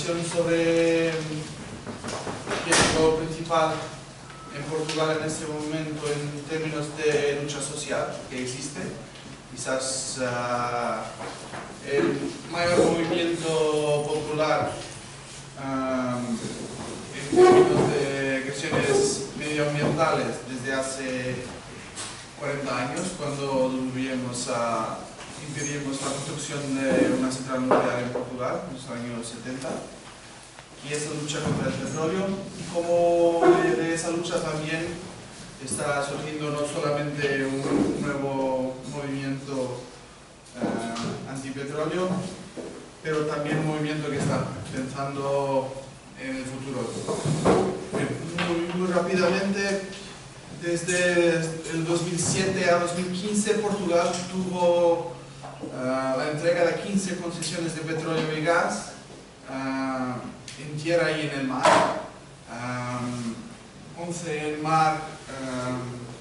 presentación sobre lo principal en Portugal en este momento en términos de lucha social que existe. Quizás el mayor movimiento popular en términos de cuestiones medioambientales desde hace 40 años, cuando impedimos la construcción de una central nuclear en Portugal en los años 70, y esa lucha contra el petróleo. Como de esa lucha también está surgiendo no solamente un nuevo movimiento antipetróleo, pero también un movimiento que está pensando en el futuro. Muy rápidamente, desde el 2007 a 2015, Portugal tuvo la entrega de 15 concesiones de petróleo y gas en tierra y en el mar. 11 en el mar,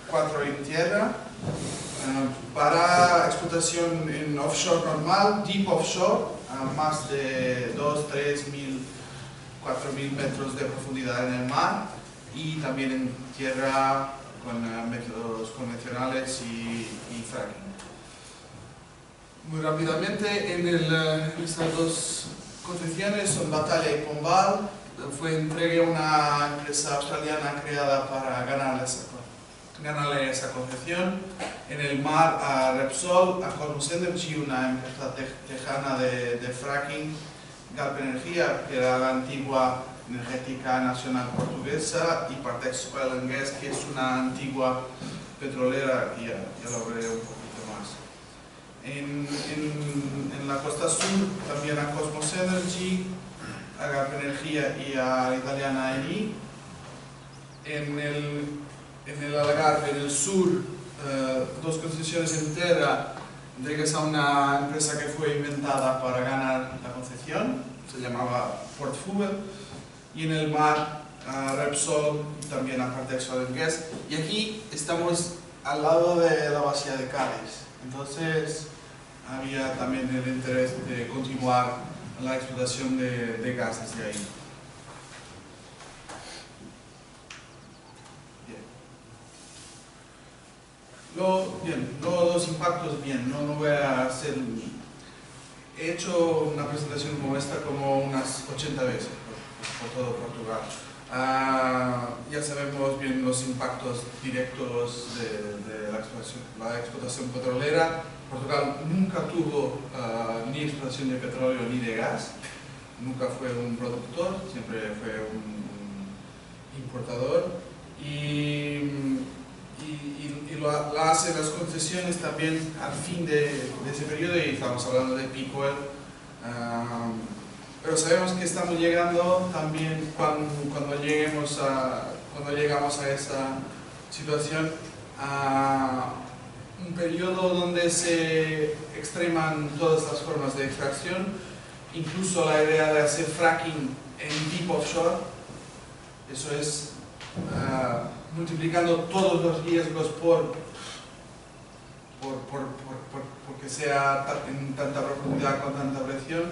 4 en tierra, para explotación en offshore normal, deep offshore, a más de 2, 3 mil, 4 mil metros de profundidad en el mar, y también en tierra con métodos convencionales y fracking. Muy rápidamente, en estas dos concesiones son Batalha y Pombal. Fue entregue a una empresa australiana creada para ganarle esa concesión. En el mar a Repsol, a Corvus Energy, una empresa tejana de fracking, Galp Energia, que era la antigua energética nacional portuguesa, y Partex Oil and Gas, que es una antigua petrolera, y ya lo veré un poquito más. En la costa sur también a Cosmos Energy, a Galp Energia y a la italiana Eni. En el Algarve, en el sur, dos concesiones en tierra entregas a una empresa que fue inventada para ganar la concesión, se llamaba Port Fuel. Y en el mar, a Repsol, también a Partex Oil and Gas. Y aquí estamos al lado de la bahía de Cádiz. Entonces, había también el interés de continuar la explotación de gas desde ahí. Los impactos, no voy a hacer. He hecho una presentación como esta como unas 80 veces por todo Portugal. Ya sabemos bien los impactos directos de la explotación petrolera. Portugal nunca tuvo ni explotación de petróleo ni de gas, nunca fue un productor, siempre fue un importador, y lo hace las concesiones también al fin de ese periodo, y estamos hablando de peak oil. Pero sabemos que estamos llegando también cuando llegamos a esta situación a un periodo donde se extreman todas las formas de extracción, incluso la idea de hacer fracking en deep offshore. Eso es multiplicando todos los riesgos porque sea en tanta profundidad con tanta presión.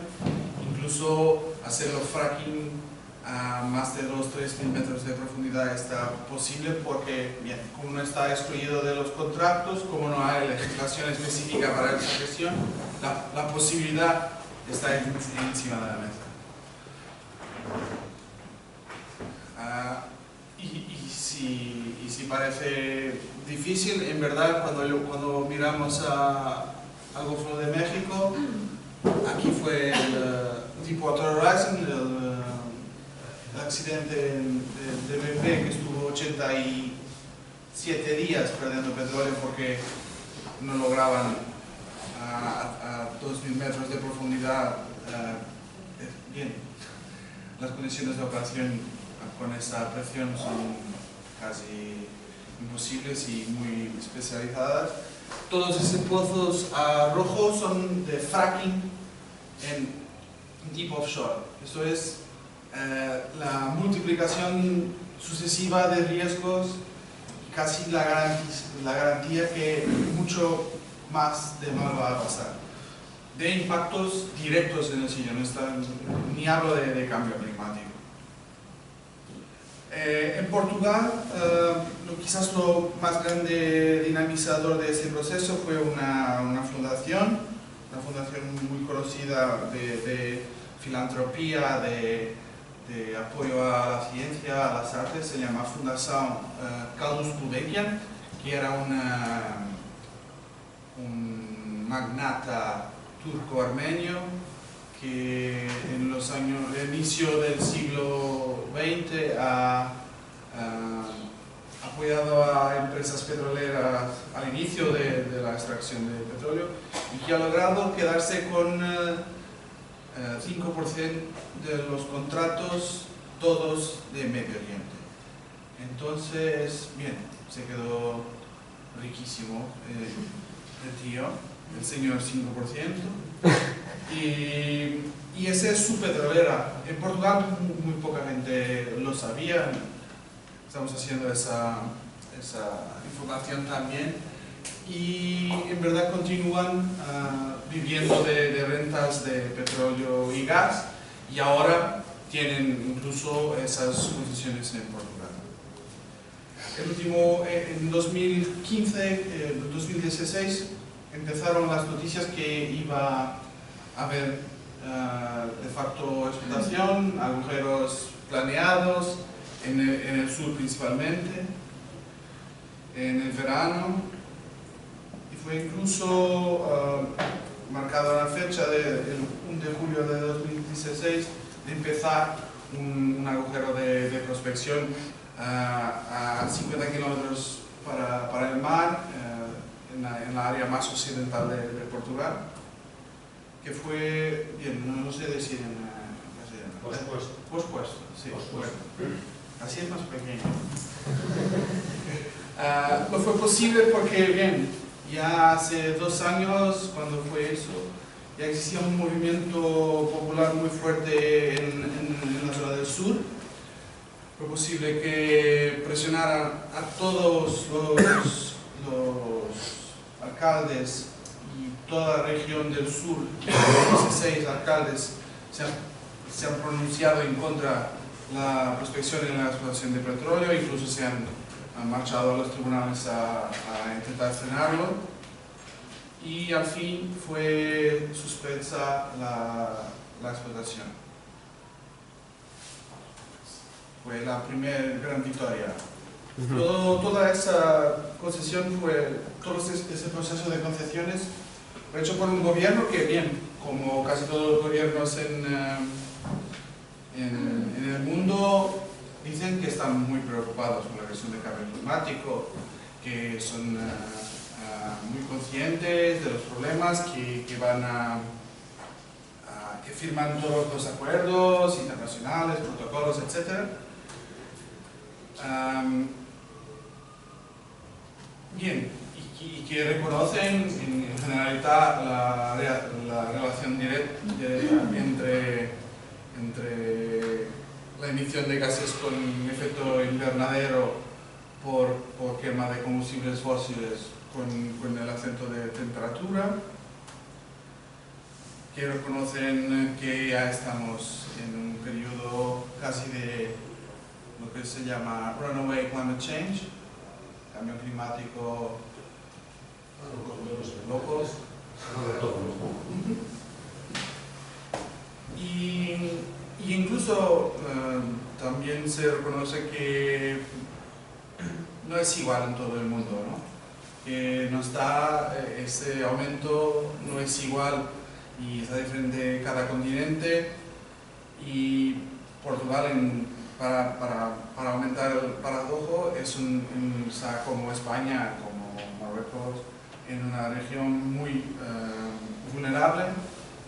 Incluso hacerlo fracking a más de 2-3 mil metros de profundidad está posible porque, como no está excluido de los contratos, como no hay legislación específica para esa gestión, la posibilidad está encima de la mesa. Y si parece difícil, en verdad, cuando miramos al Golfo de México, aquí fue el Deepwater Horizon, el accidente de BP, que estuvo 87 días perdiendo petróleo porque no lograban a 2.000 metros de profundidad las condiciones de operación con esa presión son casi imposibles y muy especializadas. Todos esos pozos rojos son de fracking en deep offshore. Eso es la multiplicación sucesiva de riesgos y casi la garantía que mucho más de mal va a pasar. de impactos directos en el sitio, ni hablo de cambio climático. En Portugal, quizás lo más grande dinamizador de ese proceso fue una fundación muy conocida de filantropía, de apoyo a la ciencia, a las artes, se llama Fundación Carlos Gulbenkian, que era un magnata turco-armenio que en los años, el inicio del siglo XX ha apoyado a empresas petroleras al inicio de la extracción de petróleo y que ha logrado quedarse con 5% de los contratos, todos de Medio Oriente. Entonces, bien, se quedó riquísimo el tío, el señor 5%. Y esa es su petrolera. En Portugal muy poca gente lo sabía. Estamos haciendo esa información también. Y en verdad continúan viviendo de rentas de petróleo y gas. Y ahora tienen incluso esas concesiones en Portugal. El último, en 2015, 2016, empezaron las noticias que iba a haber de facto explotación, agujeros planeados en el sur principalmente, en el verano, y fue incluso marcada la fecha del 1 de julio de 2016 de empezar un agujero de prospección a 50 kilómetros para el mar, en la área más occidental de Portugal, que fue, bien, no sé decir en castellano. Pospuesto, sí. Bueno, así es más pequeño. No fue posible porque, bien, ya hace 2 años, cuando fue eso, ya existía un movimiento popular muy fuerte en la zona del sur. Fue posible que presionaran a todos los alcaldes y toda la región del sur. 16 alcaldes se han pronunciado en contra de la prospección y la explotación de petróleo, incluso se han marchado a los tribunales a intentar frenarlo. Y al fin fue suspensa la explotación. Fue la primera gran victoria. Toda esa concesión todo ese proceso de concesiones fue hecho por un gobierno que, bien, como casi todos los gobiernos en el mundo, dicen que están muy preocupados por la cuestión del cambio climático, que son muy conscientes de los problemas, que que firman todos los acuerdos internacionales, protocolos, etc. Bien, y que reconocen en generalidad la relación directa entre la emisión de gases con efecto invernadero por quema de combustibles fósiles con el acento de temperatura, que reconocen que ya estamos en un periodo casi de lo que se llama runaway climate change, cambio climático locos. Y incluso también se reconoce que no es igual en todo el mundo, ¿no? Que ese aumento no es igual y está diferente en cada continente, y Portugal para aumentar el paradojo está como España, como Marruecos, en una región muy vulnerable,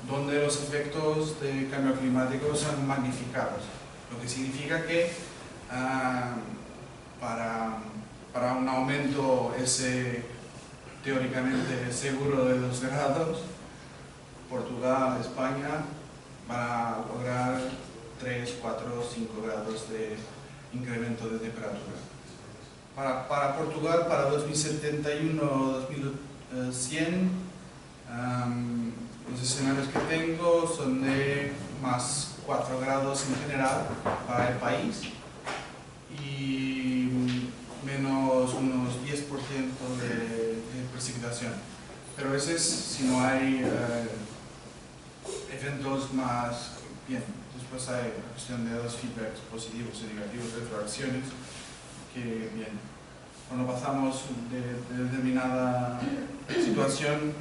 donde los efectos del cambio climático son magnificados, lo que significa que para un aumento ese teóricamente seguro de 2 grados, Portugal, España van a lograr 3, 4, 5 grados de incremento de temperatura. Para Portugal, para 2071 o 2100, los escenarios que tengo son de más 4 grados en general para el país y menos unos 10% de precipitación. Pero a veces, si no hay eventos más bien, después hay la cuestión de los feedbacks positivos y negativos de reacciones, que bien, cuando pasamos de determinada situación,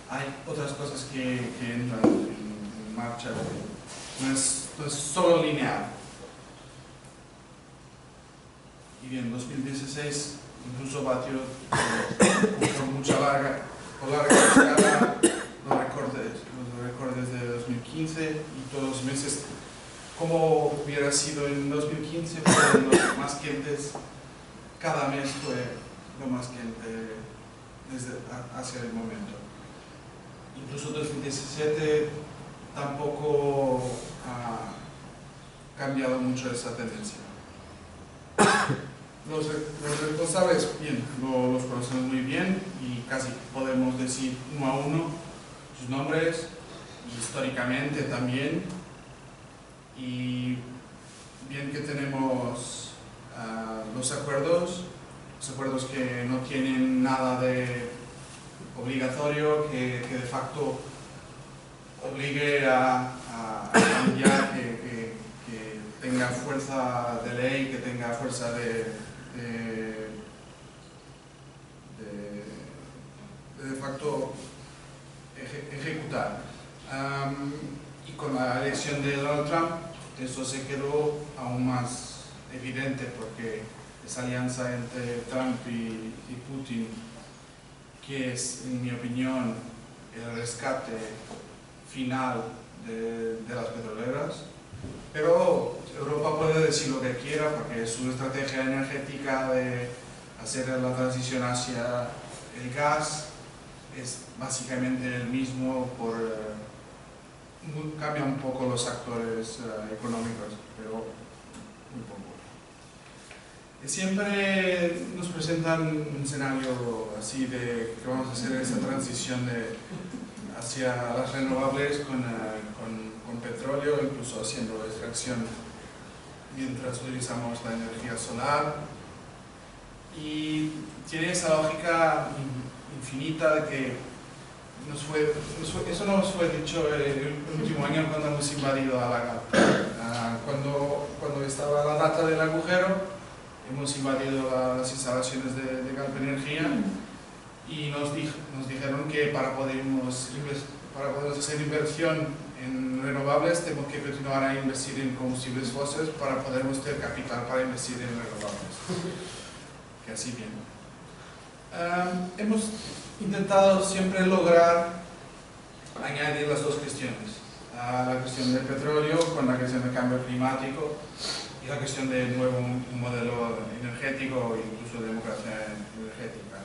hay otras cosas que entran en marcha, no es solo lineal. Y bien, 2016 incluso batió con mucha larga escala los récords de 2015 y todos los meses, como hubiera sido en 2015, fueron los más quentes. Cada mes fue lo más quente hacia el momento. Incluso 2017 tampoco ha cambiado mucho esa tendencia. Los responsables, bien, los conocemos muy bien y casi podemos decir uno a uno sus nombres, históricamente también. Y bien que tenemos los acuerdos que no tienen nada de obligatorio, que de facto obligue a cambiar, que tenga fuerza de ley, que tenga fuerza de facto ejecutar. Y con la elección de Donald Trump, eso se quedó aún más evidente, porque esa alianza entre Trump y Putin, que es, en mi opinión, el rescate final de las petroleras. Pero Europa puede decir lo que quiera, porque su estrategia energética de hacer la transición hacia el gas es básicamente el mismo, cambia un poco los actores económicos, pero muy poco. Siempre nos presentan un escenario así de que vamos a hacer esa transición hacia las renovables con petróleo, incluso haciendo extracción mientras utilizamos la energía solar. Y tiene esa lógica infinita de que eso nos fue dicho el último año cuando hemos invadido Álava. Cuando estaba la data del agujero, hemos invadido las instalaciones de Galp Energía y nos dijeron que para poder hacer inversión en renovables tenemos que continuar a invertir en combustibles fósiles para poder tener capital para invertir en renovables. Que así bien. Hemos intentado siempre lograr añadir las dos cuestiones, la cuestión del petróleo con la cuestión del cambio climático y la cuestión del nuevo modelo energético e incluso de democracia energética.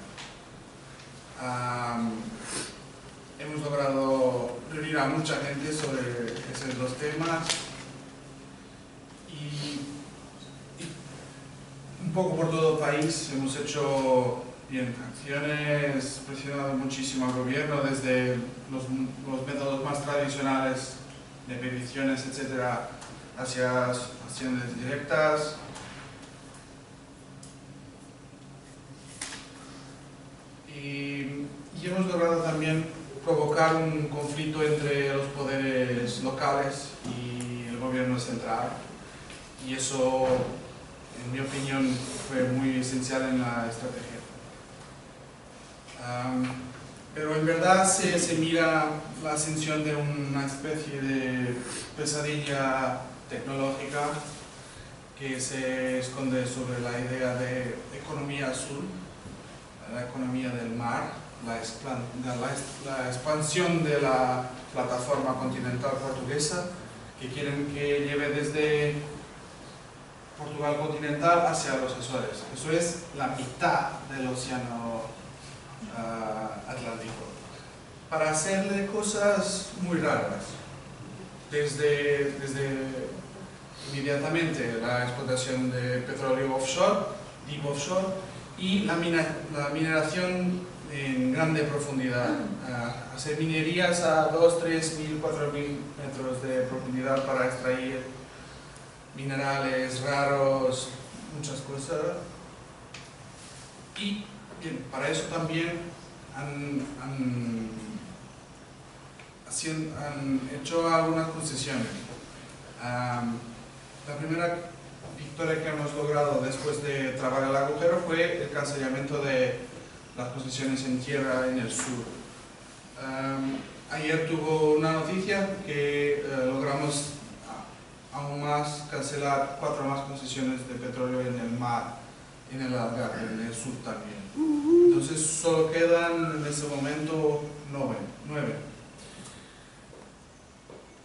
Hemos logrado reunir a mucha gente sobre esos dos temas y un poco por todo el país hemos hecho acciones, presionado muchísimo al gobierno, desde los métodos más tradicionales de peticiones, etcétera, hacia acciones directas. Y hemos logrado también provocar un conflicto entre los poderes locales y el gobierno central, y eso, en mi opinión, fue muy esencial en la estrategia. Pero en verdad se mira la ascensión de una especie de pesadilla tecnológica que se esconde sobre la idea de economía azul, la economía del mar, la expansión de la plataforma continental portuguesa, que quieren que lleve desde Portugal continental hacia los Azores. Eso es la mitad del océano Atlántico, para hacerle cosas muy raras, desde inmediatamente la explotación de petróleo offshore, deep offshore, y la mineración en grande profundidad, hacer minerías a 2, 3 mil, 4 mil metros de profundidad para extraer minerales raros, muchas cosas. Y bien, para eso también han hecho algunas concesiones. La primera victoria que hemos logrado después de trabar el agujero fue el cancelamiento de las concesiones en tierra en el sur. Ayer tuvo una noticia que logramos aún más cancelar 4 más concesiones de petróleo en el mar, en el Algarve, en el sur también. Entonces solo quedan en ese momento 9.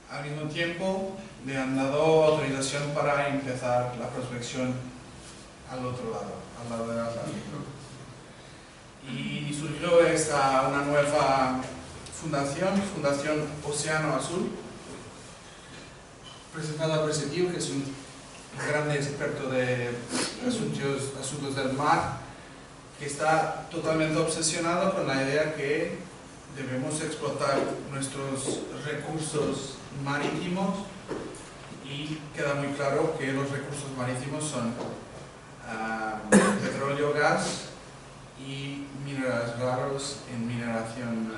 Al mismo tiempo le han dado autorización para empezar la prospección al otro lado, al lado del Atlántico. Y surgió una nueva Fundación Océano Azul, presentada por Setiu, que es un grande experto de asuntos del mar, que está totalmente obsesionado con la idea que debemos explotar nuestros recursos marítimos, y queda muy claro que los recursos marítimos son petróleo, gas y minerales raros en mineración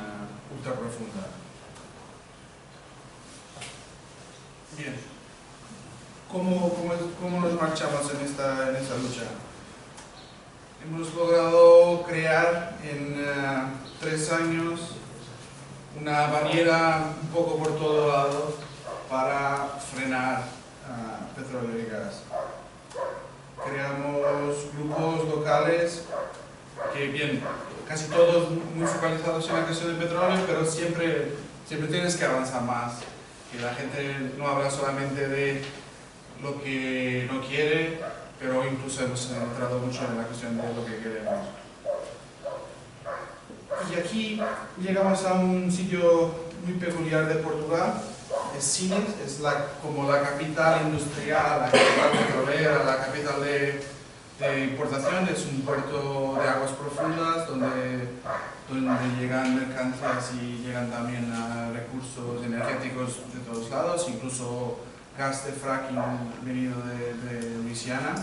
ultra profunda. Bien, ¿cómo nos marchamos en esta lucha? Hemos logrado crear en 3 años una barrera un poco por todo lado para frenar petróleo y gas. Creamos grupos locales que, bien, casi todos muy focalizados en la cuestión de petróleo, pero siempre tienes que avanzar más. Que la gente no habla solamente de lo que no quiere, pero incluso hemos entrado mucho en la cuestión de lo que queremos. Y aquí llegamos a un sitio muy peculiar de Portugal. Es Sines, es como la capital industrial, la capital petrolera, la capital de importación. Es un puerto de aguas profundas donde llegan mercancías y llegan también recursos energéticos de todos lados, incluso gas de fracking venido de Luisiana.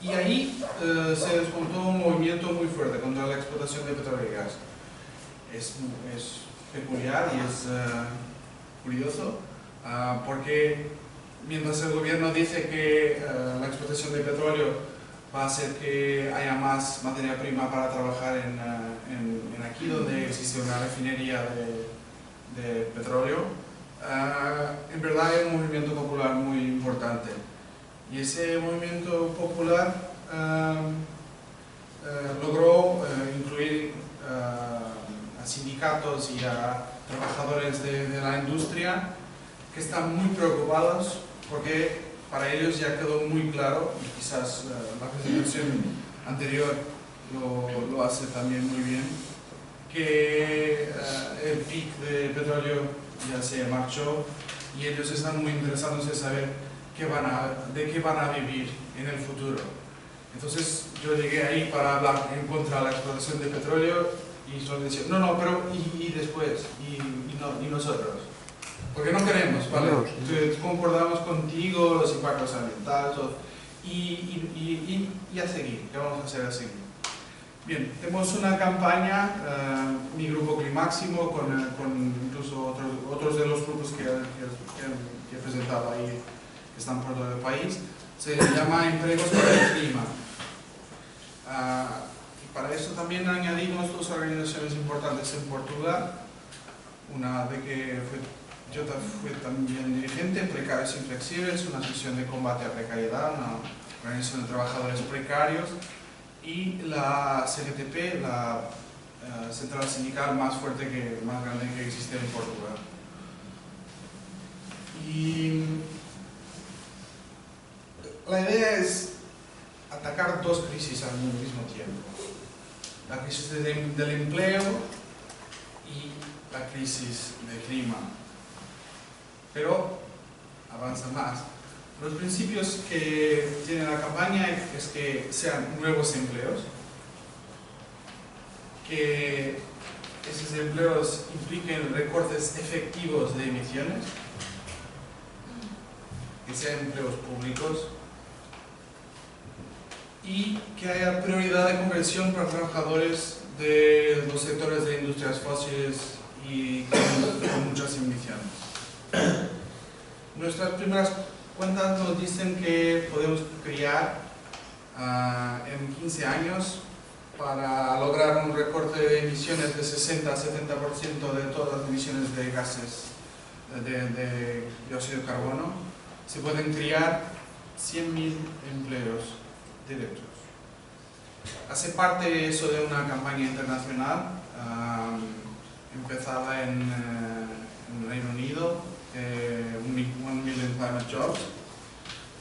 Y ahí se desmontó un movimiento muy fuerte contra la explotación de petróleo y gas. Es peculiar y es curioso, porque mientras el gobierno dice que la explotación de petróleo va a hacer que haya más materia prima para trabajar en aquí donde existe una refinería de petróleo, en verdad hay un movimiento popular muy importante. Y ese movimiento popular logró incluir a sindicatos y a trabajadores de la industria que están muy preocupados porque para ellos ya quedó muy claro, y quizás la presentación anterior lo hace también muy bien, que el pic de petróleo ya se marchó y ellos están muy interesados en saber de qué van a vivir en el futuro. Entonces yo llegué ahí para hablar en contra de la explotación de petróleo y solo decía, no, pero y después, y nosotros. Porque no queremos, ¿vale? Concordamos contigo los impactos ambientales y a seguir. ¿Qué vamos a hacer a seguir? Bien, tenemos una campaña, mi grupo Climáximo, con incluso otros de los grupos que he presentado ahí, que están por todo el país. Se llama Empregos para el Clima. Y para eso también añadimos 2 organizaciones importantes en Portugal. Una de que yo fui también dirigente, Precarios Inflexibles, una asociación de combate a precariedad, una organización de trabajadores precarios, y la CGTP, la central sindical más grande que existe en Portugal. Y la idea es atacar 2 crisis al mismo tiempo. La crisis del empleo y la crisis del clima. Pero avanza más. Los principios que tiene la campaña es que sean nuevos empleos, que esos empleos impliquen recortes efectivos de emisiones, que sean empleos públicos, y que haya prioridad de conversión para trabajadores de los sectores de industrias fósiles y con muchas emisiones. Nuestras primeras cuentas nos dicen que podemos crear en 15 años para lograr un recorte de emisiones de 60 a 70% de todas las emisiones de gases de dióxido de carbono. Se pueden crear 100.000 empleos directos. Hace parte eso de una campaña internacional empezada en Reino Unido, 1 Million Climate Jobs,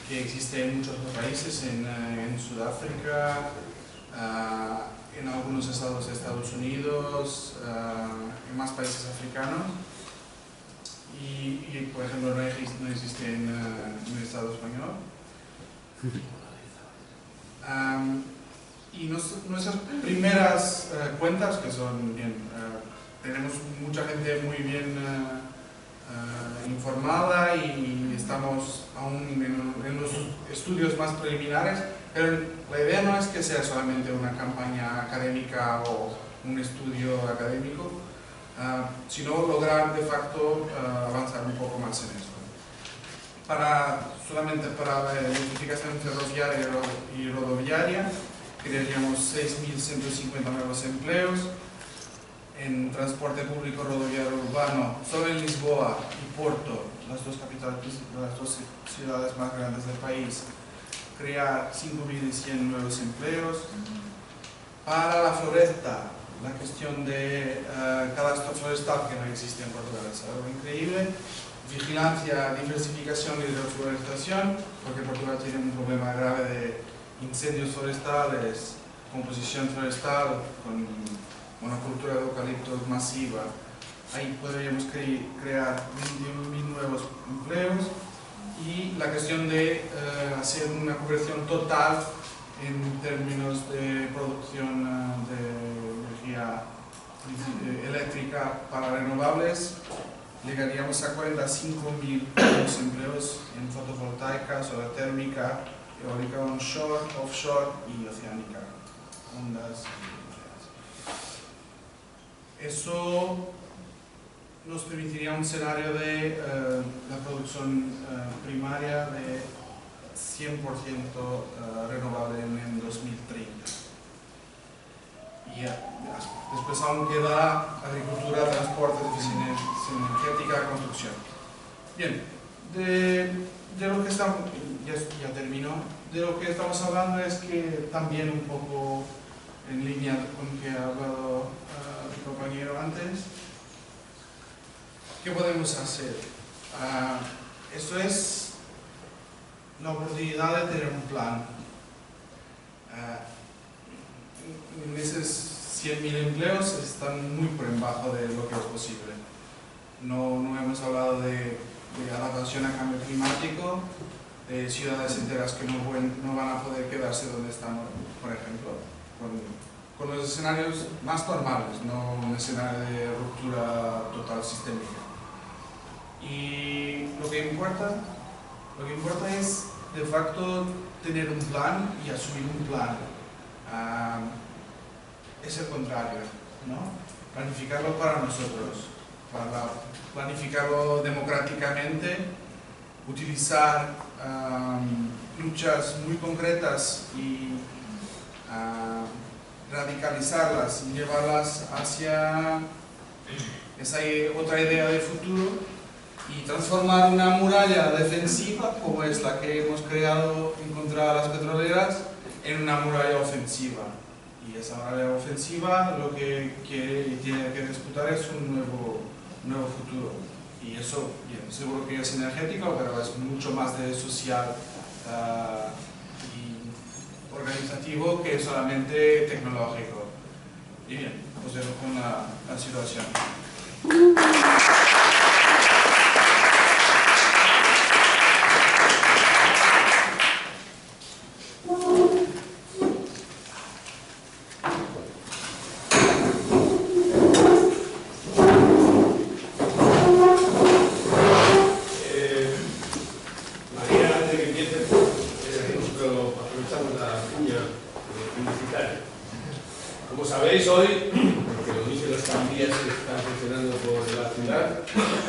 que existe en muchos países, en Sudáfrica, en algunos estados de Estados Unidos, en más países africanos, y por ejemplo no existe en el Estado español. Y nuestras primeras cuentas, que son bien, tenemos mucha gente muy bien informada y estamos aún en los estudios más preliminares, pero la idea no es que sea solamente una campaña académica o un estudio académico, sino lograr de facto avanzar un poco más en esto. Solamente para la electrificación ferroviaria y rodoviaria crearíamos 6.150 nuevos empleos. En transporte público rodoviario urbano, solo en Lisboa y Porto, las dos ciudades más grandes del país, crear 5.100 nuevos empleos. Para la floresta, la cuestión de cadastro forestal, que no existe en Portugal, es algo increíble. Vigilancia, diversificación y reforestación, porque Portugal tiene un problema grave de incendios forestales, composición forestal, con monocultura de eucaliptos masiva. Ahí podríamos crear 21.000 nuevos empleos, y la cuestión de hacer una conversión total en términos de producción de energía eléctrica para renovables. Llegaríamos a 45.000 nuevos empleos en fotovoltaica, solar térmica, eólica onshore, offshore y oceánica, ondas. Eso nos permitiría un escenario de la producción primaria de 100% renovable en 2030. Y después aún queda agricultura, transporte, eficiencia energética, construcción. Bien, de lo que estamos, ya terminó, de lo que estamos hablando es que también un poco en línea con lo que ha hablado mi compañero antes, ¿qué podemos hacer? Esto es la oportunidad de tener un plan. En esos 100.000 empleos están muy por debajo de lo que es posible. No hemos hablado de adaptación a cambio climático, de ciudades enteras que no van a poder quedarse donde están, por ejemplo, con los escenarios más normales, no un escenario de ruptura total sistémica. Y lo que importa es de facto tener un plan y asumir un plan. Es el contrario, ¿no? Planificarlo para nosotros, planificarlo democráticamente, utilizar luchas muy concretas y radicalizarlas y llevarlas hacia esa otra idea de futuro, y transformar una muralla defensiva, como es la que hemos creado en contra de las petroleras, en una muralla ofensiva. Y esa muralla ofensiva lo que quiere y tiene que disputar es un nuevo futuro. Y eso, bien, seguro que es energético, pero es mucho más de social y organizativo que solamente tecnológico. Y bien, os dejo con la situación.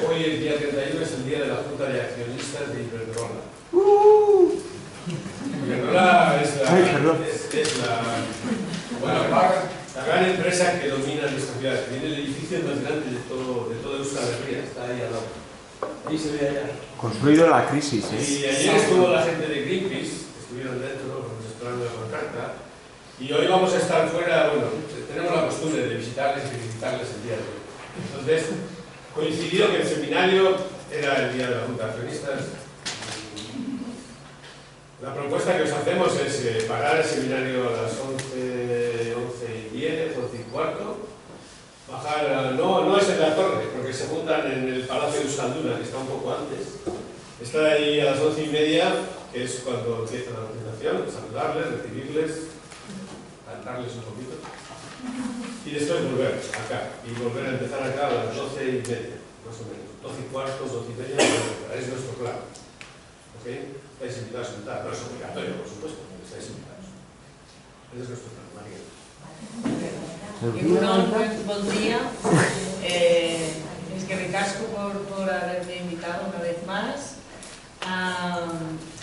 Hoy, el día 31, es el día de la Junta de Accionistas de Iberdrola. Iberdrola es la gran empresa que domina nuestra ciudad. Tiene el edificio más grande de todo Euskal Herria, está ahí al lado. Ahí se ve allá. Construido en la crisis, Y ayer estuvo la gente de Greenpeace, estuvieron dentro, esperando la contrata. Y hoy vamos a estar fuera, bueno, tenemos la costumbre de visitarles y visitarles el día de hoy. Entonces, coincidió que el seminario era el día de la Junta de Accionistas. La propuesta que os hacemos es parar el seminario a las 11:10, 11:15, bajar, no es en la torre, porque se juntan en el Palacio de Euskalduna, que está un poco antes. Está ahí a las 11:30, que es cuando empieza la presentación, saludarles, recibirles, cantarles un poquito. Y después volver acá, y volver a empezar acá a las 12:30, más o menos. 12:15, 12:30, es nuestro plan. ¿Ok? Estáis invitados a sentar, no es obligatorio, por supuesto, pero estáis invitados. Ese es nuestro plan, María. Buen día. Es que ricasco por haberme invitado una vez más.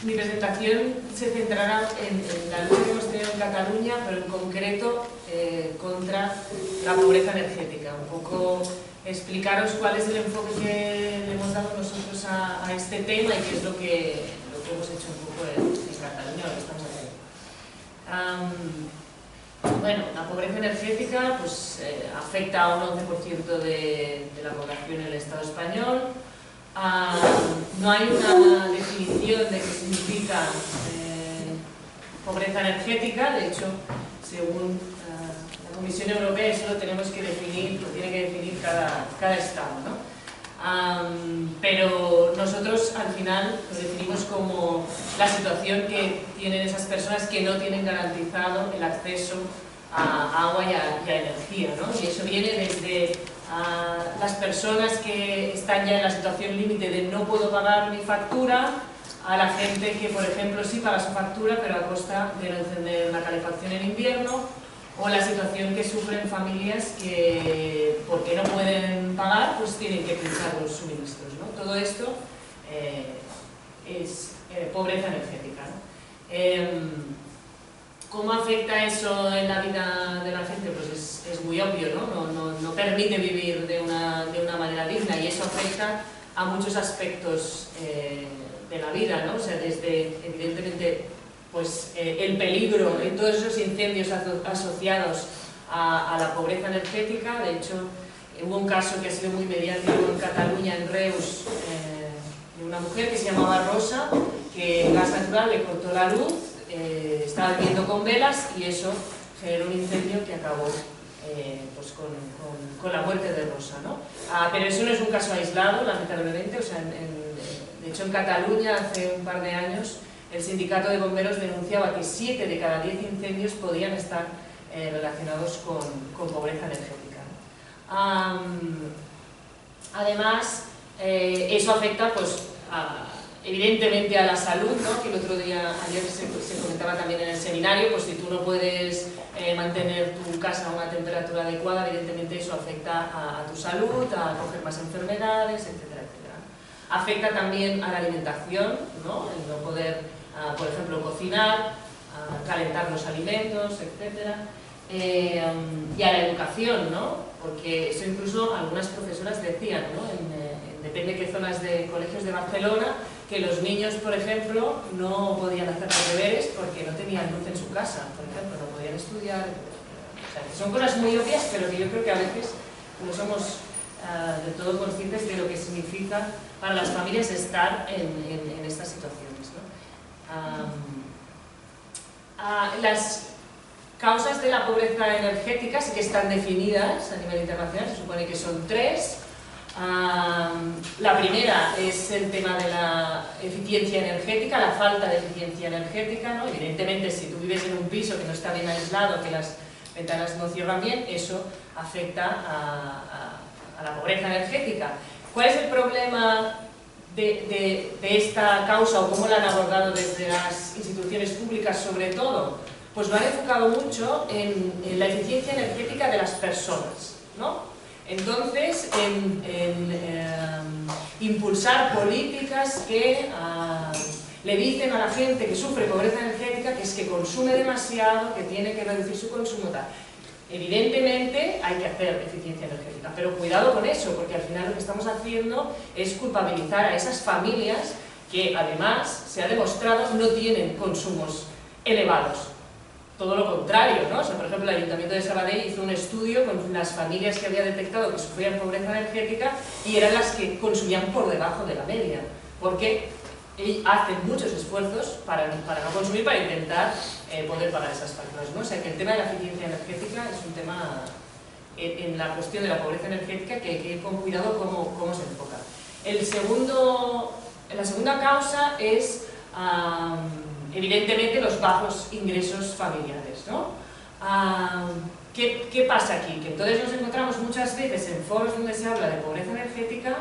Mi presentación se centrará en la lucha que hemos tenido en Cataluña, pero en concreto contra la pobreza energética. Un poco explicaros cuál es el enfoque que le hemos dado nosotros a este tema y qué es lo que hemos hecho un poco en Cataluña, lo que estamos haciendo. Bueno, la pobreza energética pues, afecta a un 11% de la población en el Estado español. No hay una definición de qué significa pobreza energética. De hecho, según la Comisión Europea, eso lo tenemos que definir, lo tiene que definir cada Estado, ¿no? Pero nosotros al final lo definimos como la situación que tienen esas personas que no tienen garantizado el acceso a agua y a energía, ¿no? Y eso viene desde las personas que están ya en la situación límite de no puedo pagar mi factura, a la gente que, por ejemplo, sí paga su factura, pero a costa de no encender la calefacción en invierno, o la situación que sufren familias que, porque no pueden pagar, pues tienen que pinchar los suministros, ¿no? Todo esto es pobreza energética, ¿no? ¿Cómo afecta eso en la vida de la gente? Pues es muy obvio, ¿no? No permite vivir de una manera digna, y eso afecta a muchos aspectos de la vida, ¿no? O sea, desde, evidentemente, pues, el peligro en todos esos incendios asociados a la pobreza energética. De hecho, hubo un caso que ha sido muy mediático en Cataluña, en Reus, de una mujer que se llamaba Rosa, que el gas natural le cortó la luz, estaba viviendo con velas y eso generó un incendio que acabó pues con la muerte de Rosa, ¿no? Pero eso no es un caso aislado, lamentablemente. O sea, de hecho, en Cataluña, hace un par de años, el sindicato de bomberos denunciaba que 7 de cada 10 incendios podían estar relacionados con pobreza energética. Además, eso afecta, pues, evidentemente a la salud, ¿no? Que el otro día, ayer se comentaba también en el seminario, pues si tú no puedes mantener tu casa a una temperatura adecuada, evidentemente eso afecta a tu salud, a coger más enfermedades, etcétera, etcétera. Afecta también a la alimentación, ¿no? El no poder, por ejemplo, cocinar, calentar los alimentos, etcétera. Y a la educación, ¿no? Porque eso incluso algunas profesoras decían, ¿no? Depende de qué zonas de colegios de Barcelona, que los niños, por ejemplo, no podían hacer los deberes porque no tenían luz en su casa, por ejemplo, no podían estudiar, etc. O sea, que son cosas muy obvias, pero que yo creo que a veces no somos de todo conscientes de lo que significa para las familias estar en estas situaciones, ¿no? Las causas de la pobreza energética sí que están definidas a nivel internacional, se supone que son 3. La primera es el tema de la eficiencia energética, la falta de eficiencia energética, ¿no? Evidentemente, si tú vives en un piso que no está bien aislado, que las ventanas no cierran bien, eso afecta a la pobreza energética. ¿Cuál es el problema de esta causa, o cómo la han abordado desde las instituciones públicas sobre todo? Pues lo han enfocado mucho en la eficiencia energética de las personas, ¿no? Entonces, impulsar políticas que le dicen a la gente que sufre pobreza energética que es que consume demasiado, que tiene que reducir su consumo tal. Evidentemente hay que hacer eficiencia energética, pero cuidado con eso, porque al final lo que estamos haciendo es culpabilizar a esas familias que además se ha demostrado no tienen consumos elevados. Todo lo contrario, ¿no? O sea, por ejemplo, el Ayuntamiento de Sabadell hizo un estudio con las familias que había detectado que sufrían pobreza energética y eran las que consumían por debajo de la media, porque hacen muchos esfuerzos para no consumir, para intentar poder pagar esas facturas, ¿no? O sea, que el tema de la eficiencia energética es un tema, en la cuestión de la pobreza energética, que hay que ir con cuidado cómo se enfoca. La segunda causa es, evidentemente, los bajos ingresos familiares, ¿no? ¿Qué pasa aquí? Que entonces nos encontramos muchas veces en foros donde se habla de pobreza energética,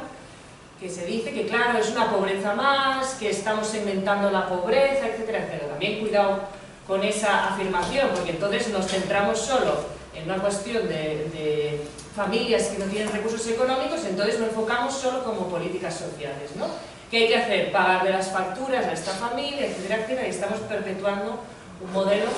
que se dice que, claro, es una pobreza más, que estamos segmentando la pobreza, etcétera, etcétera. También cuidado con esa afirmación, porque entonces nos centramos solo en una cuestión de familias que no tienen recursos económicos, entonces lo enfocamos solo como políticas sociales, ¿no? ¿Qué hay que hacer? Pagarle las facturas a esta familia, etcétera, etcétera, y estamos perpetuando un modelo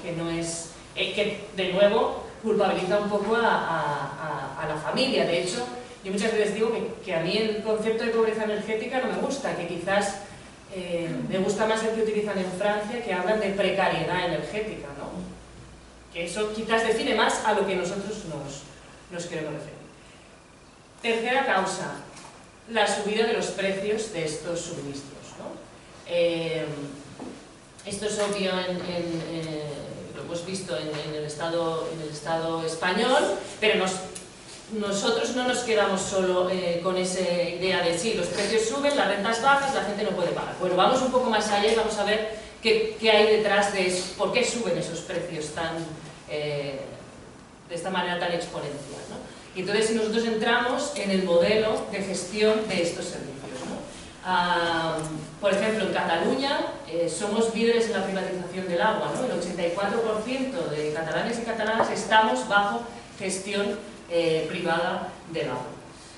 que no es, que de nuevo culpabiliza un poco a la familia. De hecho, yo muchas veces digo que a mí el concepto de pobreza energética no me gusta, que quizás me gusta más el que utilizan en Francia, que hablan de precariedad energética, ¿no? Que eso quizás define más a lo que nosotros nos queremos referir. Tercera causa, la subida de los precios de estos suministros, ¿no? Esto es obvio, lo hemos visto en el Estado español, pero nosotros no nos quedamos solo con esa idea de sí, los precios suben, las rentas bajas, la gente no puede pagar. Bueno, vamos un poco más allá y vamos a ver qué hay detrás de eso, por qué suben esos precios de esta manera tan exponencial, ¿no? Y entonces, si nosotros entramos en el modelo de gestión de estos servicios, ¿no? Por ejemplo, en Cataluña somos líderes en la privatización del agua, ¿no? El 84% de catalanes y catalanas estamos bajo gestión privada del agua.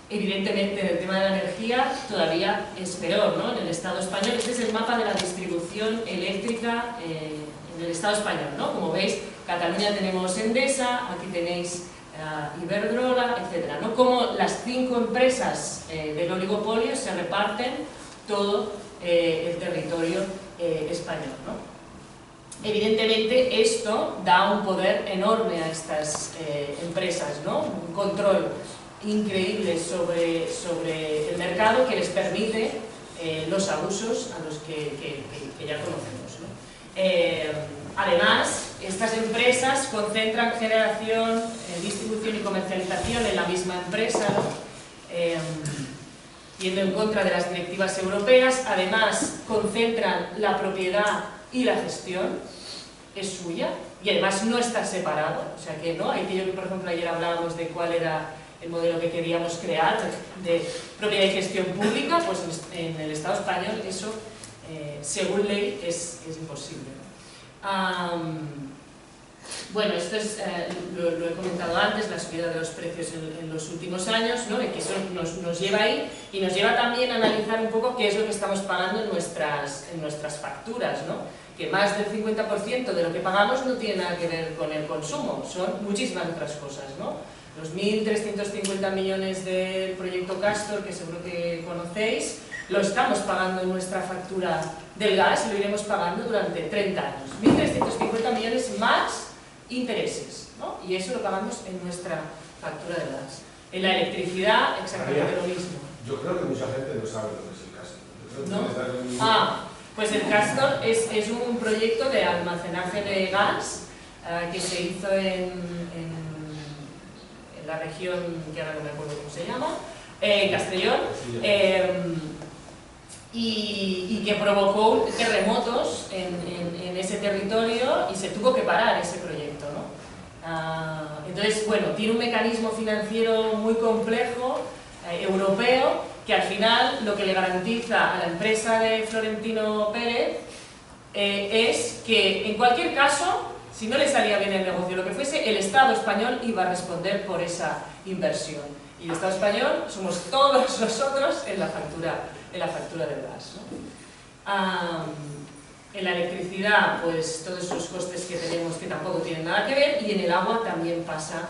Evidentemente, en el tema de la energía todavía es peor, ¿no? En el Estado español, este es el mapa de la distribución eléctrica en el Estado español, ¿no? Como veis, Cataluña tenemos Endesa, aquí tenéis Iberdrola, etcétera, ¿no? Como las 5 empresas del oligopolio se reparten todo el territorio español, ¿no? Evidentemente esto da un poder enorme a estas empresas, ¿no? Un control increíble sobre el mercado que les permite los abusos a los que ya conocemos, ¿no? Además, estas empresas concentran generación, distribución y comercialización en la misma empresa, ¿no? Yendo en contra de las directivas europeas. Además, concentran la propiedad y la gestión, es suya, y además no está separado, o sea que no, por ejemplo, ayer hablábamos de cuál era el modelo que queríamos crear, de propiedad y gestión pública, pues en el Estado español eso, según ley, es imposible. Bueno, esto es, lo he comentado antes, la subida de los precios en los últimos años, ¿no? Y que eso nos lleva ahí y nos lleva también a analizar un poco qué es lo que estamos pagando en nuestras facturas, ¿no? Que más del 50% de lo que pagamos no tiene nada que ver con el consumo, son muchísimas otras cosas, ¿no? Los 1.350 millones del proyecto Castor, que seguro que conocéis, lo estamos pagando en nuestra factura del gas y lo iremos pagando durante 30 años. 1.350 millones más intereses, ¿no? Y eso lo pagamos en nuestra factura del gas. En la electricidad, exactamente lo mismo. Yo creo que mucha gente no sabe lo que es el Castor. ¿No? Pues el Castor es un proyecto de almacenaje de gas que se hizo en la región, que ahora no me acuerdo cómo se llama, Castellón, y que provocó terremotos en ese territorio y se tuvo que parar ese proyecto, ¿no? Entonces, bueno, tiene un mecanismo financiero muy complejo, europeo, que al final lo que le garantiza a la empresa de Florentino Pérez es que en cualquier caso, si no le salía bien el negocio, lo que fuese, el Estado español iba a responder por esa inversión. Y el Estado español somos todos nosotros en la factura del gas, ¿no? En la electricidad, pues todos esos costes que tenemos que tampoco tienen nada que ver, y en el agua también pasa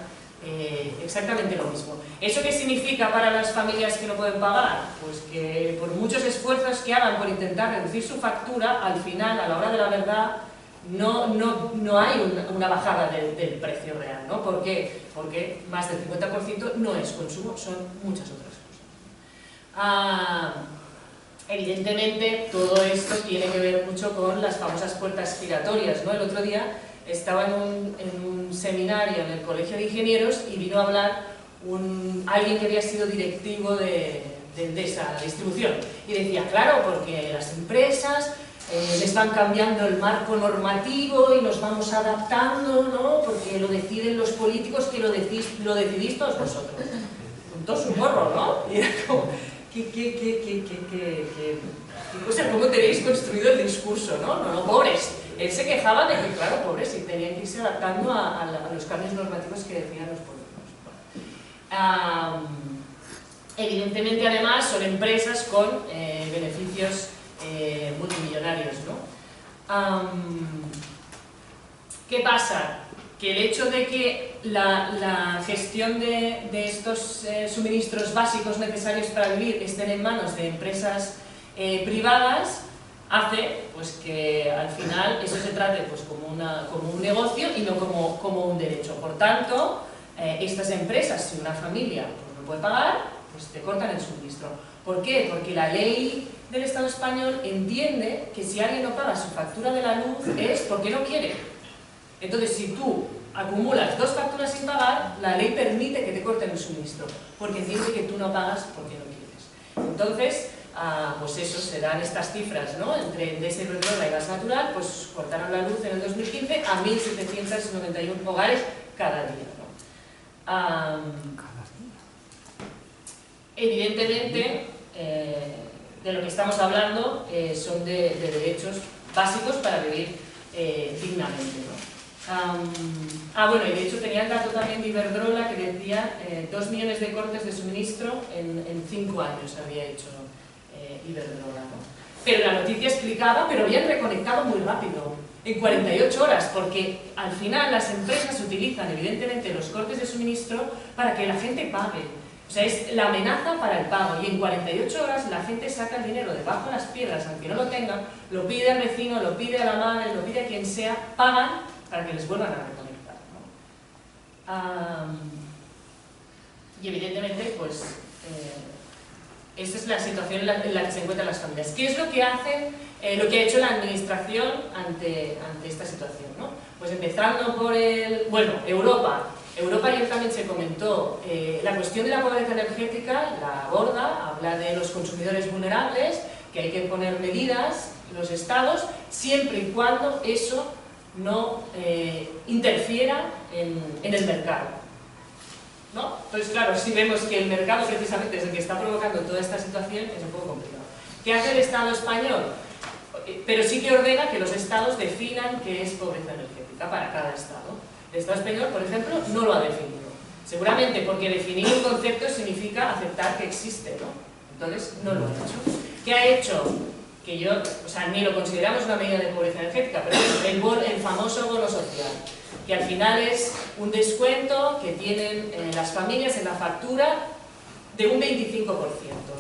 exactamente lo mismo. ¿Eso qué significa para las familias que no pueden pagar? Pues que por muchos esfuerzos que hagan por intentar reducir su factura, al final, a la hora de la verdad, no hay una bajada del precio real, ¿no? ¿Por qué? Porque más del 50% no es consumo, son muchas otras cosas. Evidentemente, todo esto tiene que ver mucho con las famosas puertas giratorias, ¿no? El otro día estaba en un seminario en el Colegio de Ingenieros y vino a hablar alguien que había sido directivo de esa distribución. Y decía, claro, porque las empresas les van cambiando el marco normativo y nos vamos adaptando, ¿no? Porque lo deciden los políticos, que lo decidís todos vosotros. Con todo su morro, ¿no? Y era como, o sea, ¿cómo tenéis construido el discurso, no? No, pobres. Él se quejaba de que, claro, pobres, y tenían que irse adaptando a los cambios normativos que decían los políticos. Evidentemente, además, son empresas con beneficios multimillonarios, ¿no? ¿Qué pasa? Que el hecho de que la gestión de estos suministros básicos necesarios para vivir estén en manos de empresas privadas hace pues, que al final eso se trate pues, como un negocio y no como un derecho. Por tanto, estas empresas, si una familia pues, no puede pagar, pues te cortan el suministro. ¿Por qué? Porque la ley del Estado español entiende que si alguien no paga su factura de la luz es porque no quiere. Entonces, si tú acumulas 2 facturas sin pagar, la ley permite que te corten el suministro, porque entiende que tú no pagas porque no quieres. Entonces, pues eso, se dan estas cifras, ¿no? Entre Endesa, Iberdrola y Gas Natural, pues cortaron la luz en el 2015 a 1.791 hogares cada día, ¿no? Evidentemente, de lo que estamos hablando son de derechos básicos para vivir dignamente, ¿no? Bueno, y de hecho tenía el dato también de Iberdrola que decía 2 millones de cortes de suministro en 5 años había hecho Iberdrola, ¿no? Pero la noticia explicaba, pero habían reconectado muy rápido, en 48 horas, porque al final las empresas utilizan evidentemente los cortes de suministro para que la gente pague. O sea, es la amenaza para el pago, y en 48 horas la gente saca el dinero debajo de las piedras, aunque no lo tengan, lo pide al vecino, lo pide a la madre, lo pide a quien sea, pagan para que les vuelvan a reconectar, ¿no? Y evidentemente, pues, esta es la situación en la que se encuentran las familias. ¿Qué es lo que hace, lo que ha hecho la administración ante esta situación, ¿no? Pues empezando por Europa. Ayer también se comentó, la cuestión de la pobreza energética la aborda, habla de los consumidores vulnerables, que hay que poner medidas, los estados, siempre y cuando eso no interfiera en el mercado, ¿no? Entonces, claro, si vemos que el mercado precisamente es el que está provocando toda esta situación, es un poco complicado. ¿Qué hace el Estado español? Pero sí que ordena que los estados definan qué es pobreza energética para cada estado. El Estado español, por ejemplo, no lo ha definido. Seguramente porque definir un concepto significa aceptar que existe, ¿no? Entonces, no lo ha hecho. ¿Qué ha hecho? Que yo, o sea, ni lo consideramos una medida de pobreza energética, pero el famoso bono social, que al final es un descuento que tienen las familias en la factura de un 25%,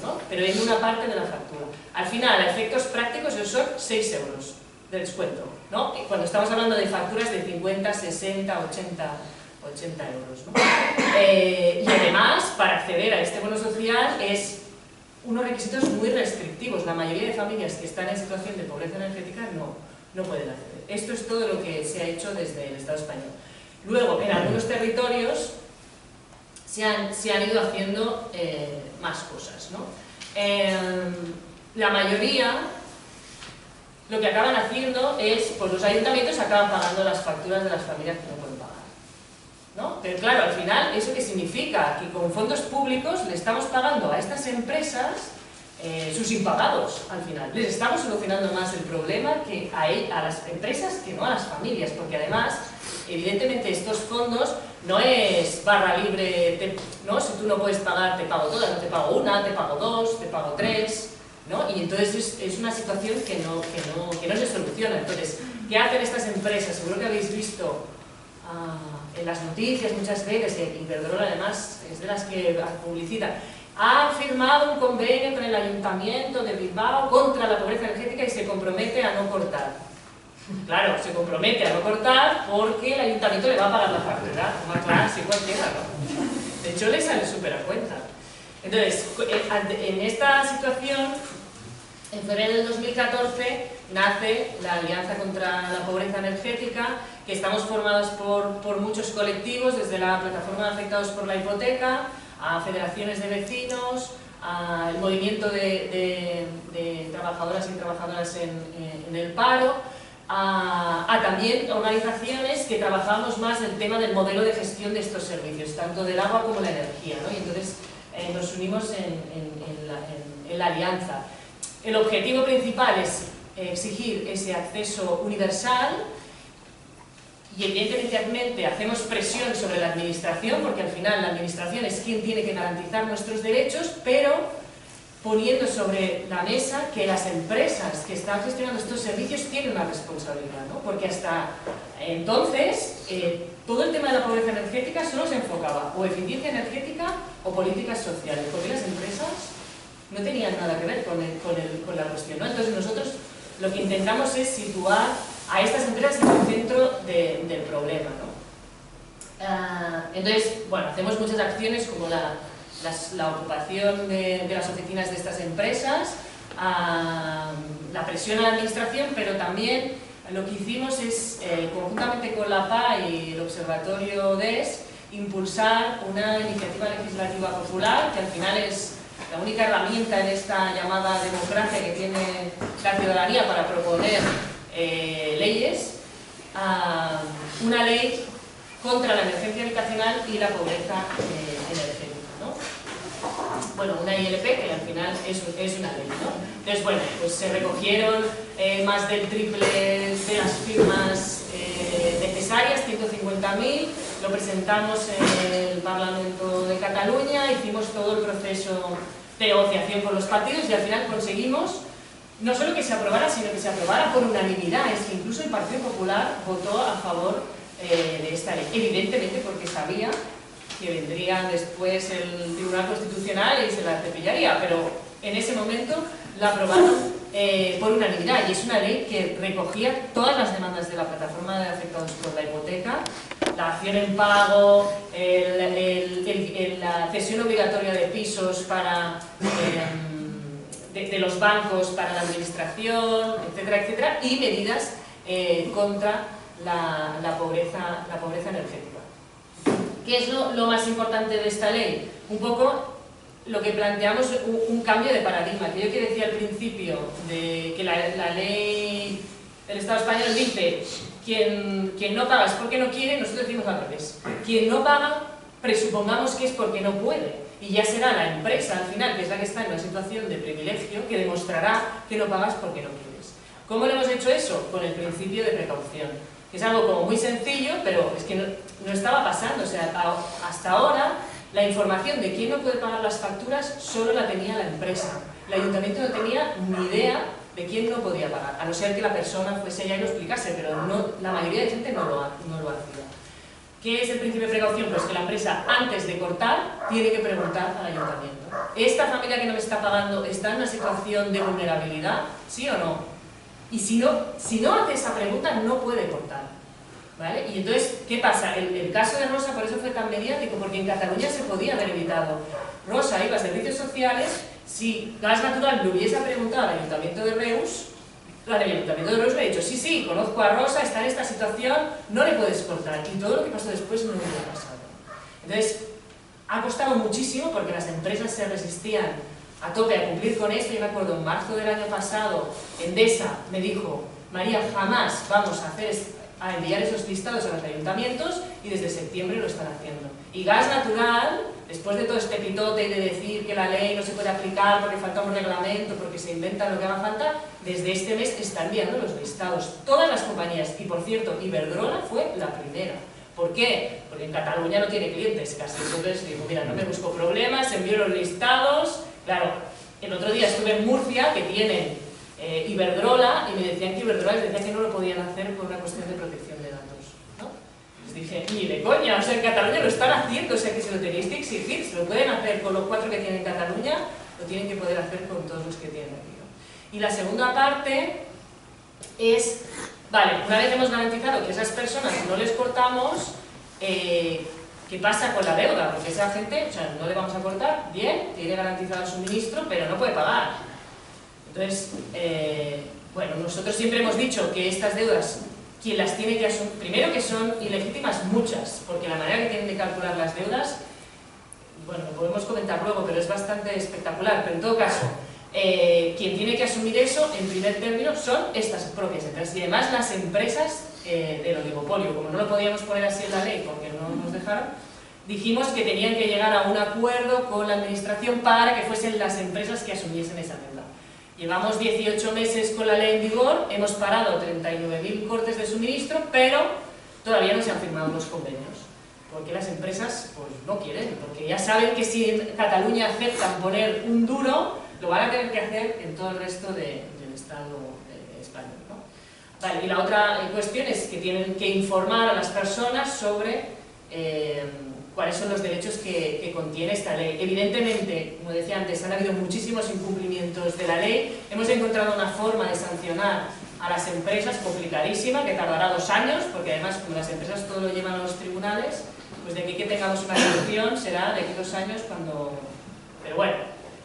¿no? Pero en una parte de la factura. Al final, a efectos prácticos, eso son 6 euros de descuento, ¿no? Y cuando estamos hablando de facturas de 50, 60, 80 euros, ¿no? Y además, para acceder a este bono social es unos requisitos muy restrictivos. La mayoría de familias que están en situación de pobreza energética no pueden acceder. Esto es todo lo que se ha hecho desde el Estado español. Luego, en algunos territorios se han ido haciendo más cosas, ¿no? La mayoría lo que acaban haciendo es, pues los ayuntamientos acaban pagando las facturas de las familias que no pueden pagar, ¿no? Pero claro, al final, ¿eso qué significa? Que con fondos públicos le estamos pagando a estas empresas sus impagados, al final. Les estamos solucionando más el problema a las empresas que no a las familias, porque además, evidentemente, estos fondos no es barra libre, ¿no? Si tú no puedes pagar, te pago todas, no te pago una, te pago dos, te pago tres, ¿no? Y entonces es una situación que no se soluciona. Entonces, ¿qué hacen estas empresas? Seguro que habéis visto en las noticias muchas veces, y Iberdrola además es de las que publicita, ha firmado un convenio con el Ayuntamiento de Bilbao contra la pobreza energética y se compromete a no cortar. Claro, se compromete a no cortar porque el Ayuntamiento le va a pagar la factura, más claro, si cualquiera, ¿no? De hecho, le sale súper a cuenta. Entonces, en esta situación, en febrero del 2014, nace la Alianza contra la Pobreza Energética, que estamos formados por muchos colectivos, desde la Plataforma de Afectados por la Hipoteca, a federaciones de vecinos, al movimiento de trabajadoras y trabajadoras en el paro, a también organizaciones que trabajamos más el tema del modelo de gestión de estos servicios, tanto del agua como la energía, ¿no? Y entonces nos unimos en la alianza. El objetivo principal es exigir ese acceso universal y evidentemente hacemos presión sobre la administración, porque al final la administración es quien tiene que garantizar nuestros derechos, pero poniendo sobre la mesa que las empresas que están gestionando estos servicios tienen una responsabilidad, ¿no? Porque hasta entonces todo el tema de la pobreza energética solo se enfocaba o eficiencia energética o políticas sociales, porque las empresas no tenían nada que ver con la cuestión, ¿no? Entonces nosotros lo que intentamos es situar a estas empresas en el centro del problema, ¿no? Entonces, bueno, hacemos muchas acciones como la ocupación de las oficinas de estas empresas, la presión a la administración, pero también lo que hicimos es, conjuntamente con la PA y el Observatorio DES, impulsar una iniciativa legislativa popular, que al final es la única herramienta en esta llamada democracia que tiene la ciudadanía para proponer leyes, una ley contra la emergencia habitacional y la pobreza energética, ¿no? Bueno, una ILP que al final es una ley, ¿no? Entonces, bueno, pues se recogieron más del triple de las firmas necesarias, 150.000, lo presentamos en el Parlamento de Cataluña, hicimos todo el proceso de negociación con los partidos y al final conseguimos no solo que se aprobara, sino que se aprobara por unanimidad. Es que incluso el Partido Popular votó a favor de esta ley, evidentemente porque sabía que vendría después el Tribunal Constitucional y se la cepillaría, pero en ese momento la aprobaron por unanimidad, y es una ley que recogía todas las demandas de la Plataforma de Afectados por la Hipoteca, la acción en pago, la cesión obligatoria de pisos para de los bancos para la administración, etcétera, etcétera, y medidas contra la pobreza energética. ¿Qué es lo más importante de esta ley? Un poco lo que planteamos, un cambio de paradigma, que yo que decía al principio, de que la ley del Estado español dice quien no paga es porque no quiere, nosotros decimos al revés. Quien no paga, presupongamos que es porque no puede. Y ya será la empresa, al final, que es la que está en una situación de privilegio, que demostrará que no pagas porque no quieres. ¿Cómo le hemos hecho eso? Con el principio de precaución, que es algo como muy sencillo, pero es que no estaba pasando. O sea, hasta ahora, la información de quién no puede pagar las facturas solo la tenía la empresa. El ayuntamiento no tenía ni idea de quién no podía pagar, a no ser que la persona fuese ella y lo explicase, pero la mayoría de gente no lo hacía. ¿Qué es el principio de precaución? Pues que la empresa, antes de cortar, tiene que preguntar al ayuntamiento. ¿Esta familia que no me está pagando está en una situación de vulnerabilidad? ¿Sí o no? Y si no hace esa pregunta, no puede cortar, ¿vale? Y entonces, ¿qué pasa? El caso de Rosa por eso fue tan mediático, porque en Cataluña se podía haber evitado. Rosa iba a servicios sociales, si Gas Natural le hubiese preguntado al Ayuntamiento de Reus, el Ayuntamiento de Reus le ha dicho, sí, conozco a Rosa, está en esta situación, no le puedes cortar. Y todo lo que pasó después no hubiera pasado. Entonces, ha costado muchísimo porque las empresas se resistían a tope a cumplir con esto. Yo me acuerdo, en marzo del año pasado, Endesa me dijo, María, jamás vamos a enviar esos listados a los ayuntamientos, y desde septiembre lo están haciendo. Y Gas Natural, después de todo este pitote y de decir que la ley no se puede aplicar porque falta un reglamento, porque se inventan lo que haga falta, desde este mes está enviando los listados. Todas las compañías, y por cierto, Iberdrola fue la primera, ¿Por qué? Porque en Cataluña no tiene clientes casi. Entonces digo, mira, no me busco problemas, envío los listados. Claro, el otro día estuve en Murcia, que tienen Iberdrola, y me decían que Iberdrola les decía que no lo podían hacer por una cuestión de protección de datos, ¿no? Les dije, ni de coña, o sea, en Cataluña lo están haciendo, o sea, que se lo tenéis que exigir, se lo pueden hacer con los 4 que tienen en Cataluña, lo tienen que poder hacer con todos los que tienen aquí, ¿no? Y la segunda parte es, vale, una vez hemos garantizado que esas personas no les cortamos, ¿qué pasa con la deuda? Porque esa gente, o sea, no le vamos a cortar, bien, tiene garantizado el suministro, pero no puede pagar. Entonces, bueno, nosotros siempre hemos dicho que estas deudas, quien las tiene que asumir, primero que son ilegítimas muchas, porque la manera que tienen de calcular las deudas, bueno, lo podemos comentar luego, pero es bastante espectacular, pero en todo caso, quien tiene que asumir eso, en primer término, son estas propias empresas, y además las empresas del oligopolio. Como no lo podíamos poner así en la ley porque no nos dejaron, dijimos que tenían que llegar a un acuerdo con la administración para que fuesen las empresas que asumiesen esa deuda. Llevamos 18 meses con la ley en vigor, hemos parado 39.000 cortes de suministro, pero todavía no se han firmado los convenios, porque las empresas pues, no quieren, porque ya saben que si en Cataluña aceptan poner un duro, lo van a tener que hacer en todo el resto del Estado español, ¿no? Vale, y la otra cuestión es que tienen que informar a las personas sobre cuáles son los derechos que contiene esta ley. Evidentemente, como decía antes, han habido muchísimos incumplimientos de la ley. Hemos encontrado una forma de sancionar a las empresas complicadísima, que tardará 2 años, porque además, como las empresas todo lo llevan a los tribunales, pues de aquí que tengamos una solución será de aquí 2 años cuando... Pero bueno,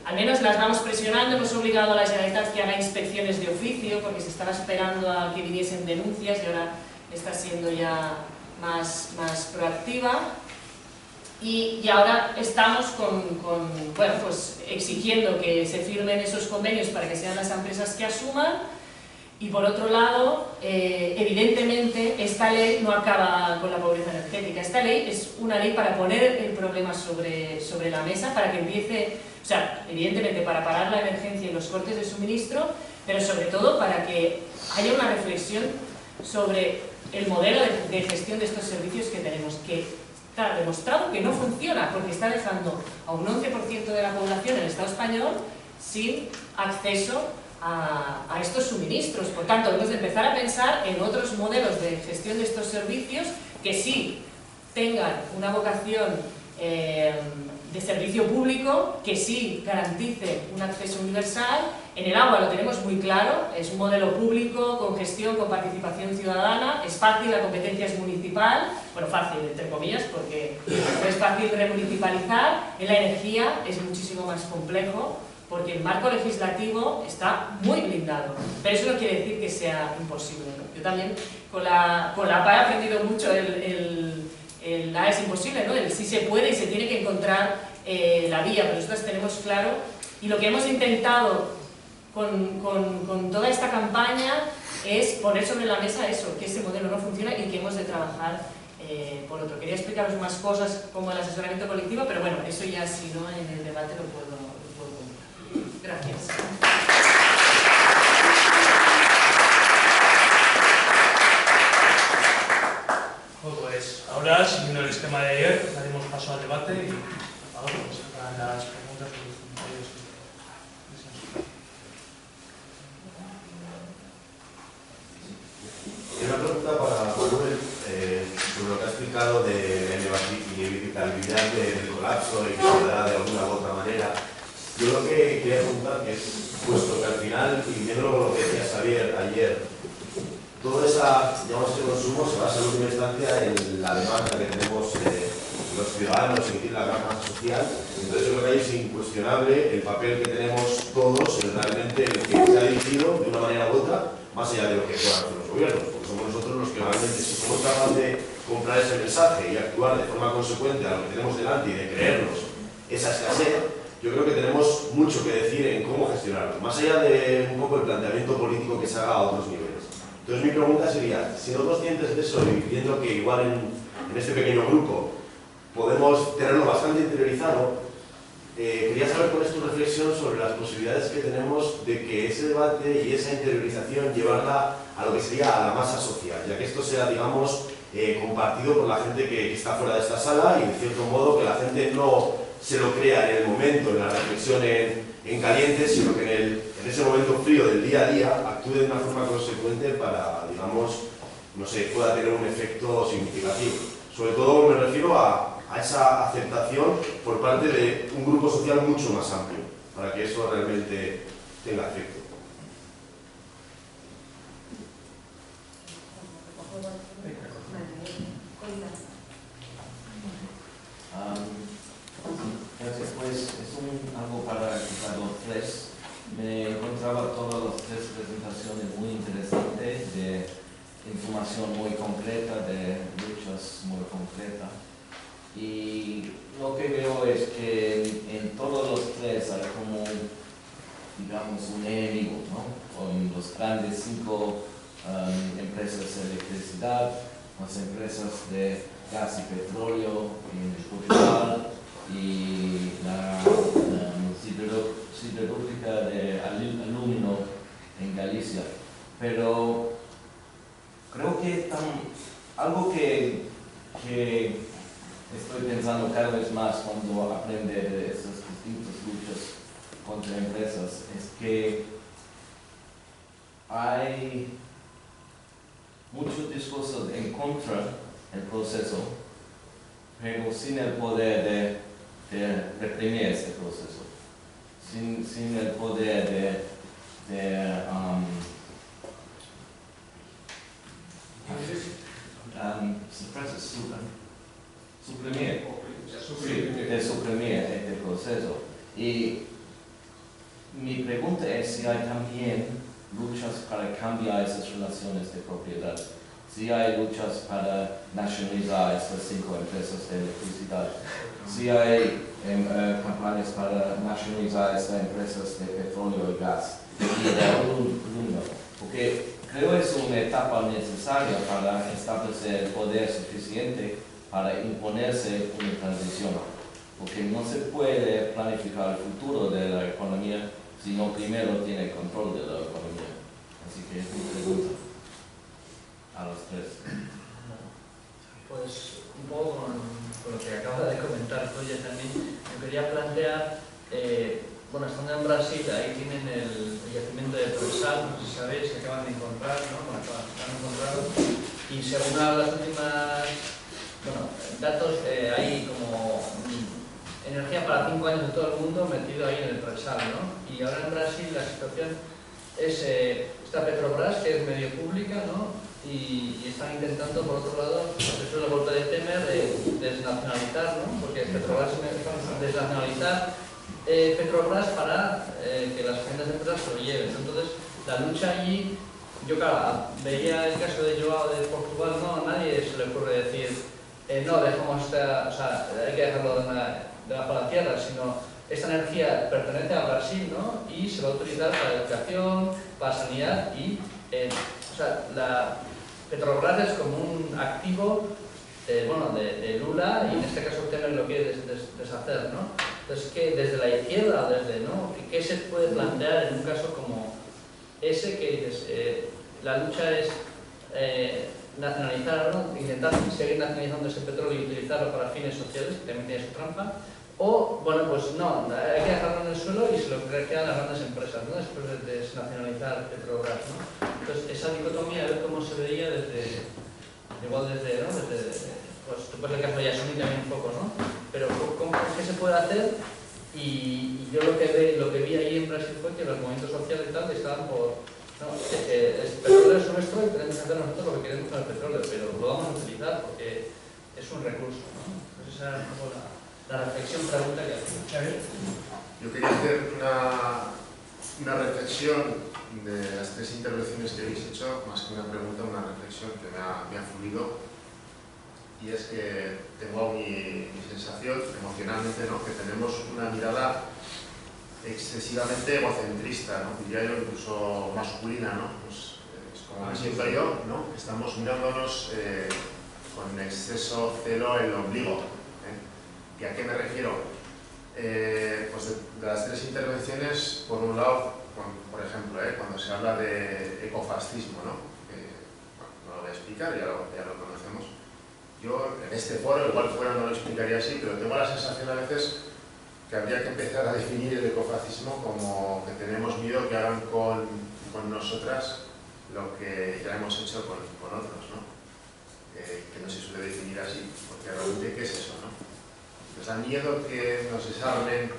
al menos las vamos presionando, hemos obligado a la Generalitat que haga inspecciones de oficio, porque se estaba esperando a que viniesen denuncias y ahora está siendo ya más proactiva. Y ahora estamos bueno, pues, exigiendo que se firmen esos convenios para que sean las empresas que asuman. Y por otro lado, evidentemente, esta ley no acaba con la pobreza energética. Esta ley es una ley para poner el problema sobre la mesa, para que empiece, o sea, evidentemente para parar la emergencia y los cortes de suministro, pero sobre todo para que haya una reflexión sobre el modelo de gestión de estos servicios que tenemos, que está demostrado que no funciona, porque está dejando a un 11% de la población en el Estado español sin acceso a estos suministros. Por tanto, debemos de empezar a pensar en otros modelos de gestión de estos servicios que sí tengan una vocación de servicio público, que sí garantice un acceso universal. En el agua lo tenemos muy claro, es un modelo público, con gestión, con participación ciudadana, es fácil, la competencia es municipal, bueno, fácil entre comillas, porque no es fácil remunicipalizar. En la energía es muchísimo más complejo, porque el marco legislativo está muy blindado, pero eso no quiere decir que sea imposible, ¿no? Yo también con la PA he aprendido mucho el nada es imposible, ¿no? El sí se puede y se tiene que encontrar la vía, pero nosotros tenemos claro, y lo que hemos intentado con toda esta campaña es poner sobre la mesa eso, que ese modelo no funciona y que hemos de trabajar por otro. Quería explicaros más cosas como el asesoramiento colectivo, pero bueno, eso ya si no en el debate lo puedo contar. Gracias. Pues ahora, siguiendo el esquema de ayer, daremos paso al debate y ahora pues habrán las preguntas de los comentarios. Una pregunta para Manuel sobre lo que ha explicado de la inevitabilidad del colapso y que se dará de alguna u otra manera. Yo lo que quería preguntar es, puesto que al final, y viendo lo que decía Xavier ayer, todo ese consumo se basa en última instancia en la demanda que tenemos los ciudadanos, en la gran masa social. Entonces yo creo que ahí es incuestionable el papel que tenemos todos en realmente el que se ha dirigido de una manera u otra, más allá de lo que puedan hacer los gobiernos, porque somos nosotros los que realmente, si somos capaces de comprar ese mensaje y actuar de forma consecuente a lo que tenemos delante y de creernos esa escasez, yo creo que tenemos mucho que decir en cómo gestionarlo, más allá de un poco el planteamiento político que se haga a otros niveles. Entonces mi pregunta sería, siendo conscientes de eso y viendo que igual en este pequeño grupo podemos tenerlo bastante interiorizado, quería saber cuál es tu reflexión sobre las posibilidades que tenemos de que ese debate y esa interiorización llevarla a lo que sería a la masa social, ya que esto sea, digamos, compartido por la gente que está fuera de esta sala y de cierto modo que la gente no se lo crea en el momento, en la reflexión en caliente, sino que en ese momento frío del día a día actúe de una forma consecuente para, digamos, no sé, pueda tener un efecto significativo. Sobre todo me refiero a esa aceptación por parte de un grupo social mucho más amplio, para que eso realmente tenga efecto. Gracias, pues es algo para los tres. Me encontraba todas las tres presentaciones muy interesantes, de información muy concreta, de luchas muy concretas. Y lo que veo es que en todos los tres hay como, digamos, un enemigo, ¿no? Con los grandes 5 empresas de electricidad, las empresas de gas y petróleo en Portugal y la siderúrgica de aluminio en Galicia. Pero creo que algo que estoy pensando cada vez más cuando aprendo de estas distintas luchas contra empresas es que hay muchos discursos en contra del proceso, pero sin el poder de reprimir este proceso, sin el poder suprimir este proceso. Y mi pregunta es si hay también luchas para cambiar esas relaciones de propiedad, si hay luchas para nacionalizar estas 5 empresas de electricidad, si hay campañas para nacionalizar estas empresas de petróleo y gas y de aluminio, porque creo que es una etapa necesaria para establecer el poder suficiente para imponerse una transición, porque no se puede planificar el futuro de la economía si no primero tiene control de la economía. Así que es mi pregunta a los tres. Pues un poco con lo que acaba de comentar Colle también, me quería plantear, bueno, estando en Brasil, ahí tienen el yacimiento de Presal, no sé si sabéis, que acaban de encontrar, ¿no? Bueno, han encontrado, y según las últimas, bueno, datos, hay como energía para 5 años de todo el mundo metido ahí en el Presal, ¿no? Y ahora en Brasil la situación es, está Petrobras, que es medio pública, ¿no? Y están intentando, por otro lado, después del golpe de Temer, desnacionalizar, ¿no? Porque Petrobras desnacionalizar Petrobras para que las grandes empresas se lo lleven. Entonces, la lucha allí, yo claro, veía el caso de Joao de Portugal, no, a nadie se le ocurre decir, no, dejamos esta, o sea, hay que dejarlo debajo de la tierra, sino esta energía pertenece a Brasil, ¿no? Y se va a utilizar para educación, para sanidad y, o sea, Petrobras es como un activo de Lula y en este caso Temer lo quiere deshacer, ¿no? Entonces, que desde la izquierda, ¿no? ¿Qué se puede plantear en un caso como ese que dices, la lucha es nacionalizar, ¿no? Intentar seguir nacionalizando ese petróleo y utilizarlo para fines sociales, que también tiene su trampa, o, bueno, pues no, hay que dejarlo en el suelo y se lo quedan las grandes empresas, ¿no? Después de desnacionalizar Petrobras, ¿no? Entonces, esa dicotomía, a ver cómo se veía desde, igual desde, ¿no? Pues tú puedes el caso de Yasuni también un poco, ¿no? Pero ¿qué se puede hacer? Y yo lo que vi ahí en Brasil fue que los movimientos sociales y tal estaban por, no, el petróleo es nuestro y tenemos que hacer nosotros lo que queremos con el petróleo, pero lo vamos a utilizar porque es un recurso, ¿no? Entonces esa era un poco la reflexión, pregunta que hacía. Yo quería hacer una reflexión de las 3 intervenciones que habéis hecho, más que una pregunta, una reflexión que me ha fluido, y es que tengo mi sensación, emocionalmente, ¿no? Que tenemos una mirada excesivamente egocentrista, ¿no? Diría yo incluso masculina, ¿no? Pues, es como me siento yo, ¿no? Estamos mirándonos con exceso celo el ombligo. ¿Y a qué me refiero? Pues de las 3 intervenciones, por un lado, por ejemplo, cuando se habla de ecofascismo, ¿no? Que, bueno, no lo voy a explicar, ya lo conocemos, yo en este foro, igual fuera no lo explicaría así, pero tengo la sensación a veces que habría que empezar a definir el ecofascismo como que tenemos miedo que hagan con nosotras lo que ya hemos hecho con otros, ¿no? Que no se suele definir así, porque realmente ¿qué es eso, no? Nos da miedo que nos desarmen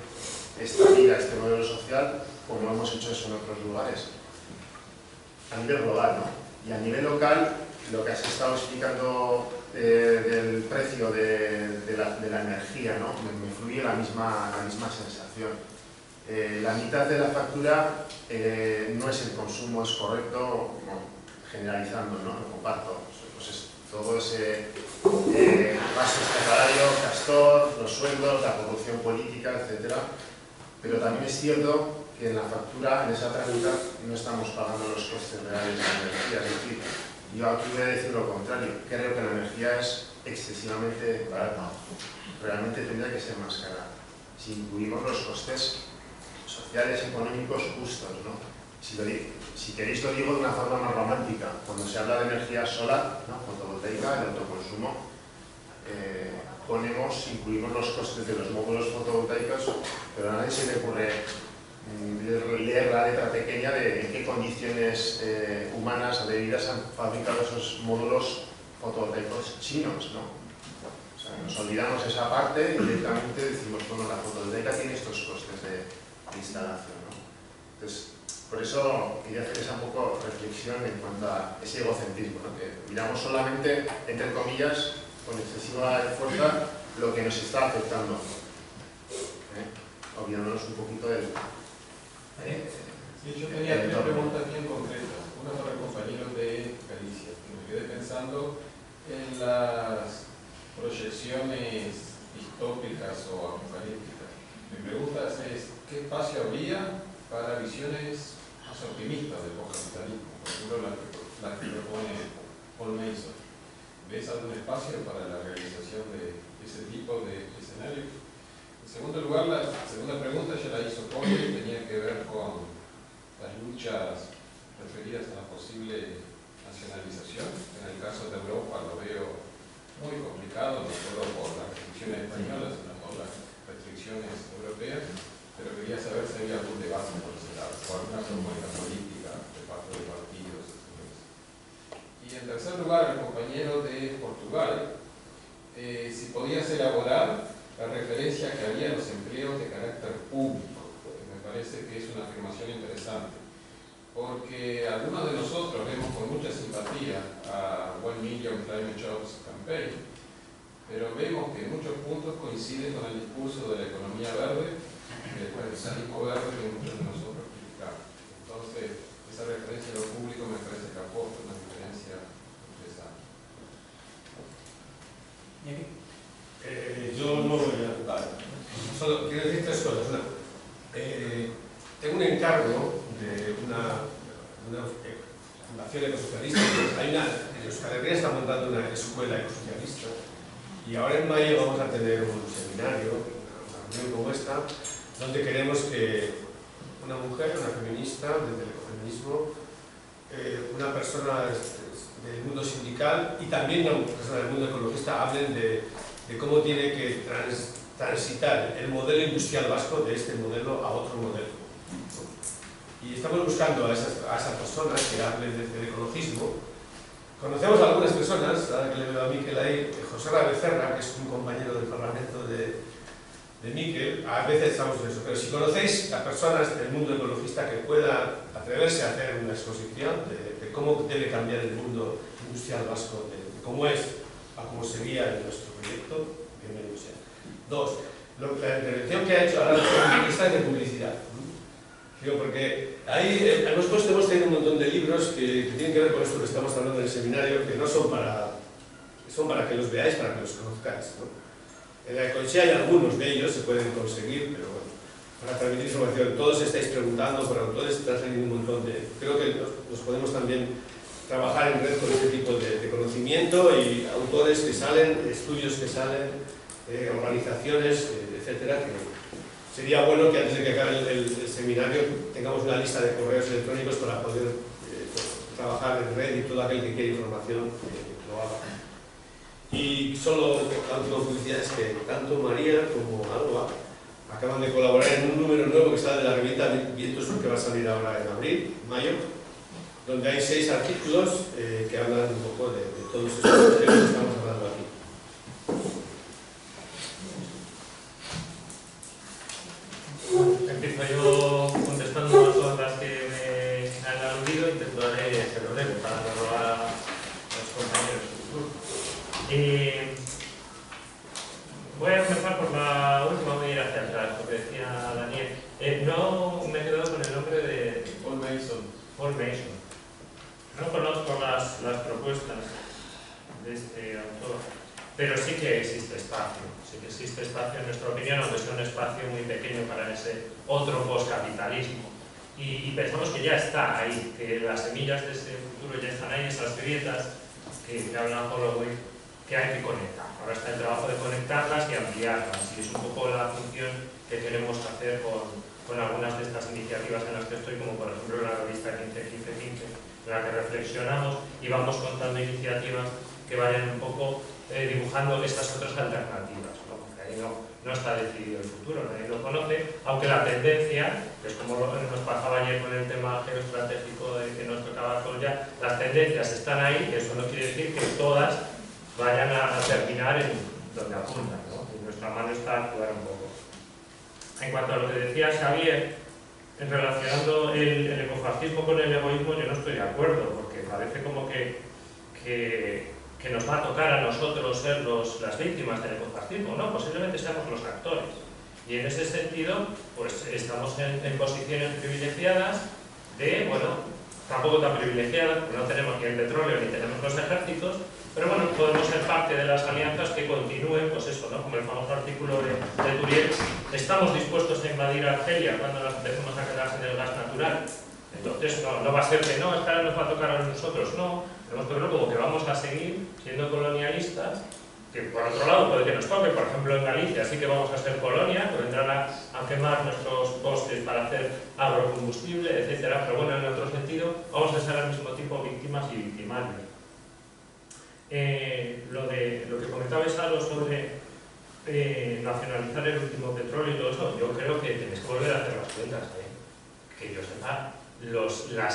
esta vida, este modelo social, como hemos hecho eso en otros lugares. A nivel global, ¿no? Y a nivel local, lo que has estado explicando del precio de la energía, ¿no? Me fluye la misma sensación. La mitad de la factura no es el consumo, es correcto, generalizando, ¿no? Lo comparto. Pues es todo ese gasto hospitalario, Castor, los sueldos, la corrupción política, etc. Pero también es cierto que en la factura, en esa otra mitad, no estamos pagando los costes reales de la energía. Es decir, yo aquí voy a decir lo contrario. Creo que la energía es excesivamente barata. Realmente tendría que ser más cara. Si incluimos los costes sociales, económicos justos, ¿no? Si queréis lo digo de una forma más romántica. Cuando se habla de energía solar, ¿no? Fotovoltaica, el autoconsumo, incluimos los costes de los módulos fotovoltaicos, pero a nadie se le ocurre leer la letra pequeña de en qué condiciones humanas o de vida se han fabricado esos módulos fotovoltaicos chinos, ¿no? O sea, nos olvidamos esa parte y directamente decimos, bueno, la fotovoltaica tiene estos costes de instalación, ¿no? Entonces, por eso quería hacer esa un poco reflexión en cuanto a ese egocentrismo, ¿no? Que miramos solamente, entre comillas, con excesiva fuerza, lo que nos está afectando, olvidándonos un poquito del... Sí, yo tenía tres preguntas bien concretas. Una para el compañero de Galicia, que me quedé pensando en las proyecciones distópicas o apocalípticas. Mi pregunta es, ¿qué espacio habría para visiones más optimistas del postcapitalismo? Por ejemplo, la que propone Paul Mason. ¿Ves algún espacio para la realización de ese tipo de escenarios? En segundo lugar, la segunda pregunta ya la hizo Paul y tenía que ver con las luchas referidas a la posible nacionalización. En el caso de Europa lo veo muy complicado, no solo por las restricciones españolas, sino por las restricciones europeas, pero quería saber si había algún debate por ese lado, o alguna propuesta política de parte de partidos, etc. Y en tercer lugar, el compañero de Portugal, si podías elaborar la referencia que había a los empleos de carácter público, que me parece que es una afirmación interesante, porque algunos de nosotros vemos con mucha simpatía a 1 Million Climate Jobs Campaign, pero vemos que en muchos puntos coinciden con el discurso de la economía verde, el capitalismo verde que muchos de nosotros criticamos. Entonces, esa referencia a lo público me parece que aporta una diferencia interesante. Yo no voy a... Solo quiero decir tres cosas. Una, tengo un encargo de una fundación ecosocialista. En Euskal Herria está montando una escuela ecosocialista y ahora en mayo vamos a tener un seminario, una reunión como esta, donde queremos que una mujer, una feminista desde el ecofeminismo, una persona del mundo sindical y también una persona del mundo ecologista hablen de cómo tiene que transitar el modelo industrial vasco de este modelo a otro modelo. Y estamos buscando a esas personas que hablen del ecologismo. Conocemos a algunas personas, ahora que le veo a Miquel ahí, José Becerra, que es un compañero del Parlamento de Miquel, a veces estamos en eso, pero si conocéis a personas del mundo ecologista que puedan atreverse a hacer una exposición de cómo debe cambiar el mundo industrial vasco, de cómo es a cómo sería en nuestro proyecto, bienvenido sea. Dos, la intervención que ha hecho ahora es de publicidad. Digo, porque ahí hemos tenido un montón de libros que tienen que ver con esto que estamos hablando en el seminario, que no son para que los veáis, para que los conozcáis, ¿no? En la Ecochea hay algunos de ellos, se pueden conseguir, pero bueno, para transmitir información. Todos estáis preguntando por autores, están saliendo un montón de... Creo que nos podemos también trabajar en red con este tipo de conocimiento y autores que salen, estudios que salen, organizaciones, etcétera, que sería bueno que antes de que acabe el seminario tengamos una lista de correos electrónicos para poder trabajar en red y todo aquel que quiera información lo haga. Y solo como publicidad es que tanto María como Alba acaban de colaborar en un número nuevo que sale de la revista Viento Sur, que va a salir ahora en abril, mayo, donde hay 6 artículos que hablan un poco de todos estos temas que estamos hablando aquí. Empiezo yo contestando a todas las que me han aludido, intentaré ser breve para no robar a los compañeros del turno. Voy a empezar por la última, voy a ir hacia atrás, porque decía Daniel. No me he quedado con el nombre de Paul Mason. Paul Mason. No conozco las propuestas de este autor, pero sí que existe espacio. Sí que existe espacio, en nuestra opinión, aunque sea un espacio muy pequeño para ese otro postcapitalismo. Y pensamos que ya está ahí, que las semillas de ese futuro ya están ahí, esas grietas que habla Holloway, que hay que conectar. Ahora está el trabajo de conectarlas y ampliarlas, y es un poco la función que queremos hacer con algunas de estas iniciativas en las que estoy, como por ejemplo la revista 15-15-15, en la que reflexionamos y vamos contando iniciativas que vayan un poco dibujando estas otras alternativas, ¿no? Porque ahí no está decidido el futuro, nadie lo conoce, aunque la tendencia, que es como nos pasaba ayer con el tema geoestratégico que nos tocaba con ya, las tendencias están ahí, que eso no quiere decir que todas vayan a terminar en donde apuntan, ¿no? En nuestra mano está actuar un poco. En cuanto a lo que decía Xavier, relacionando el ecofascismo con el egoísmo, yo no estoy de acuerdo, porque parece como que nos va a tocar a nosotros ser las víctimas del ecofascismo, ¿no? Posiblemente seamos los actores. Y en ese sentido, pues estamos en posiciones privilegiadas de, bueno, tampoco tan privilegiadas, porque no tenemos ni el petróleo ni tenemos los ejércitos, pero bueno, podemos ser parte de las alianzas que continúen, pues eso, ¿no? Como el famoso artículo de Turiel, estamos dispuestos a invadir Argelia cuando nos empecemos a quedar sin el gas natural. Entonces no va a ser que no, es que ahora nos va a tocar a nosotros, no. Tenemos que verlo como que vamos a seguir siendo colonialistas, que por otro lado puede que nos toque, por ejemplo en Galicia sí que vamos a ser colonia, que vendrán a quemar nuestros bosques para hacer agrocombustible, etcétera, pero bueno, en otro sentido vamos a ser al mismo tiempo víctimas y victimarios. Lo que comentaba Salo sobre nacionalizar el último petróleo y todo eso, yo creo que tenéis que volver a hacer las cuentas, que yo sepa,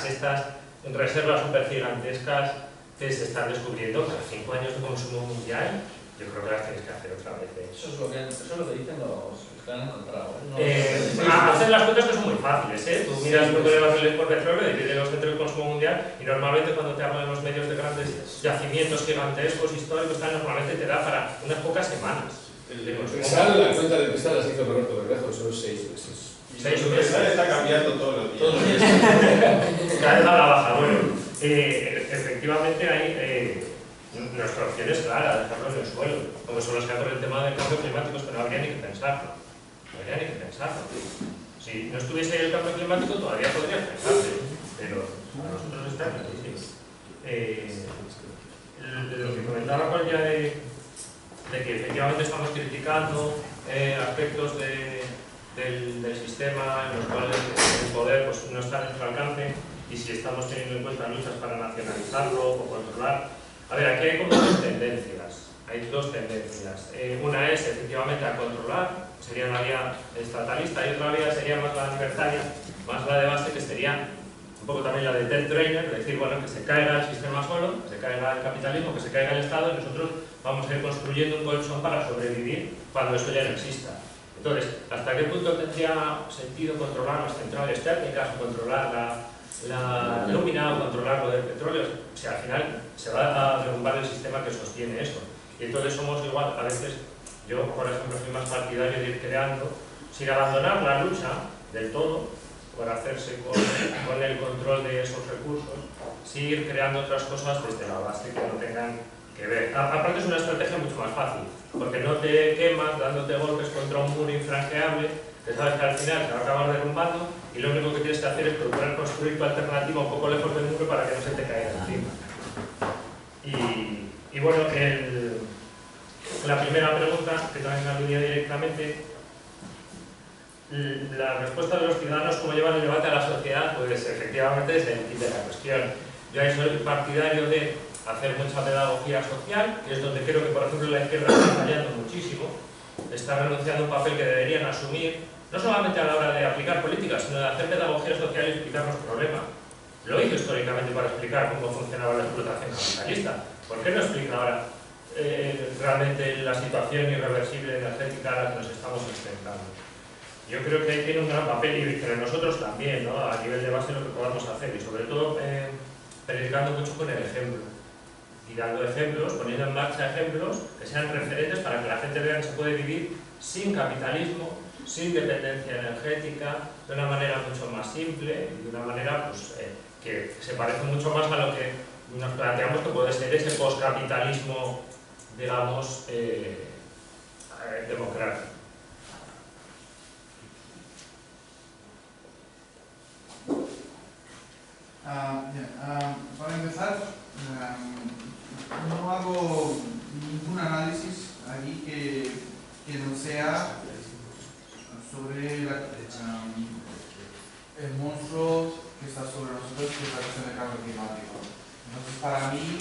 estas reservas supergigantescas que se están descubriendo cada 5 años de consumo mundial, yo creo que las tenéis que hacer otra vez. Eso es lo que dicen los que han encontrado. Hacer las cuentas que son muy fáciles, Tú miras lo que le va a salir por petróleo, divide los centros de consumo mundial y normalmente cuando te hablan los medios de grandes yacimientos gigantescos, históricos, normalmente te da para unas pocas semanas. La cuenta de Pesal las hizo Roberto Bermejo, son 6 meses. 6 meses. Está cambiando todos los días. Cada vez a la baja. Bueno, efectivamente hay nuestra opción es clara, dejarlo en el suelo, como solo se hace por el tema del cambio climático, es que no habría ni que pensarlo. No habría ni que pensarlo. Si no estuviese ahí el cambio climático todavía podría pensarse, pero a nosotros está clarísimo. Lo que comentaba con ya de que efectivamente estamos criticando aspectos del sistema en los cuales el poder pues, no está a nuestro alcance, y si estamos teniendo en cuenta luchas para nacionalizarlo o controlar. A ver, aquí hay como dos tendencias. Hay dos tendencias. Una es efectivamente a controlar, sería la vía estatalista, y otra vía sería más la libertaria, más la de base, que sería un poco también la de Ted Trainer, es decir, bueno, que se caiga el sistema solo, que se caiga el capitalismo, que se caiga el Estado, y nosotros vamos a ir construyendo un colchón para sobrevivir cuando eso ya no exista. Entonces, ¿hasta qué punto tendría sentido controlar las centrales térmicas o controlar la lúmina o controlar lo del petróleo? Si al final se va a derrumbar el sistema que sostiene eso. Y entonces somos igual, a veces, yo por ejemplo soy más partidario de ir creando, sin abandonar la lucha del todo, por hacerse con el control de esos recursos, sí ir creando otras cosas desde la base que no tengan que ver. Aparte es una estrategia mucho más fácil, porque no te quemas dándote golpes contra un muro infranqueable, que sabes que al final se va a acabar derrumbando, y lo único que tienes que hacer es procurar construir tu alternativa un poco lejos del muro para que no se te caiga encima. Y bueno, la primera pregunta, que también me aludía directamente, la respuesta de los ciudadanos, cómo llevan el debate a la sociedad, pues efectivamente es el kit de la cuestión. Yo ahí soy partidario de hacer mucha pedagogía social, que es donde creo que, por ejemplo, la izquierda está fallando muchísimo, está renunciando a un papel que deberían asumir, no solamente a la hora de aplicar políticas, sino de hacer pedagogía social y explicar los problemas. Lo hizo históricamente para explicar cómo funcionaba la explotación capitalista. ¿Por qué no explica ahora realmente la situación irreversible energética a la que nos estamos enfrentando? Yo creo que ahí tiene un gran papel y que nosotros también, ¿no? A nivel de base, lo que podamos hacer y sobre todo predicando mucho con el ejemplo y dando ejemplos, poniendo en marcha ejemplos que sean referentes para que la gente vea que se puede vivir sin capitalismo, sin dependencia energética, de una manera mucho más simple y de una manera pues, que se parece mucho más a lo que nos planteamos que puede ser ese postcapitalismo, digamos, democrático. Para empezar, no hago ningún análisis aquí que no sea sobre el monstruo que está sobre nosotros, que es la cuestión del cambio climático. Entonces, para mí,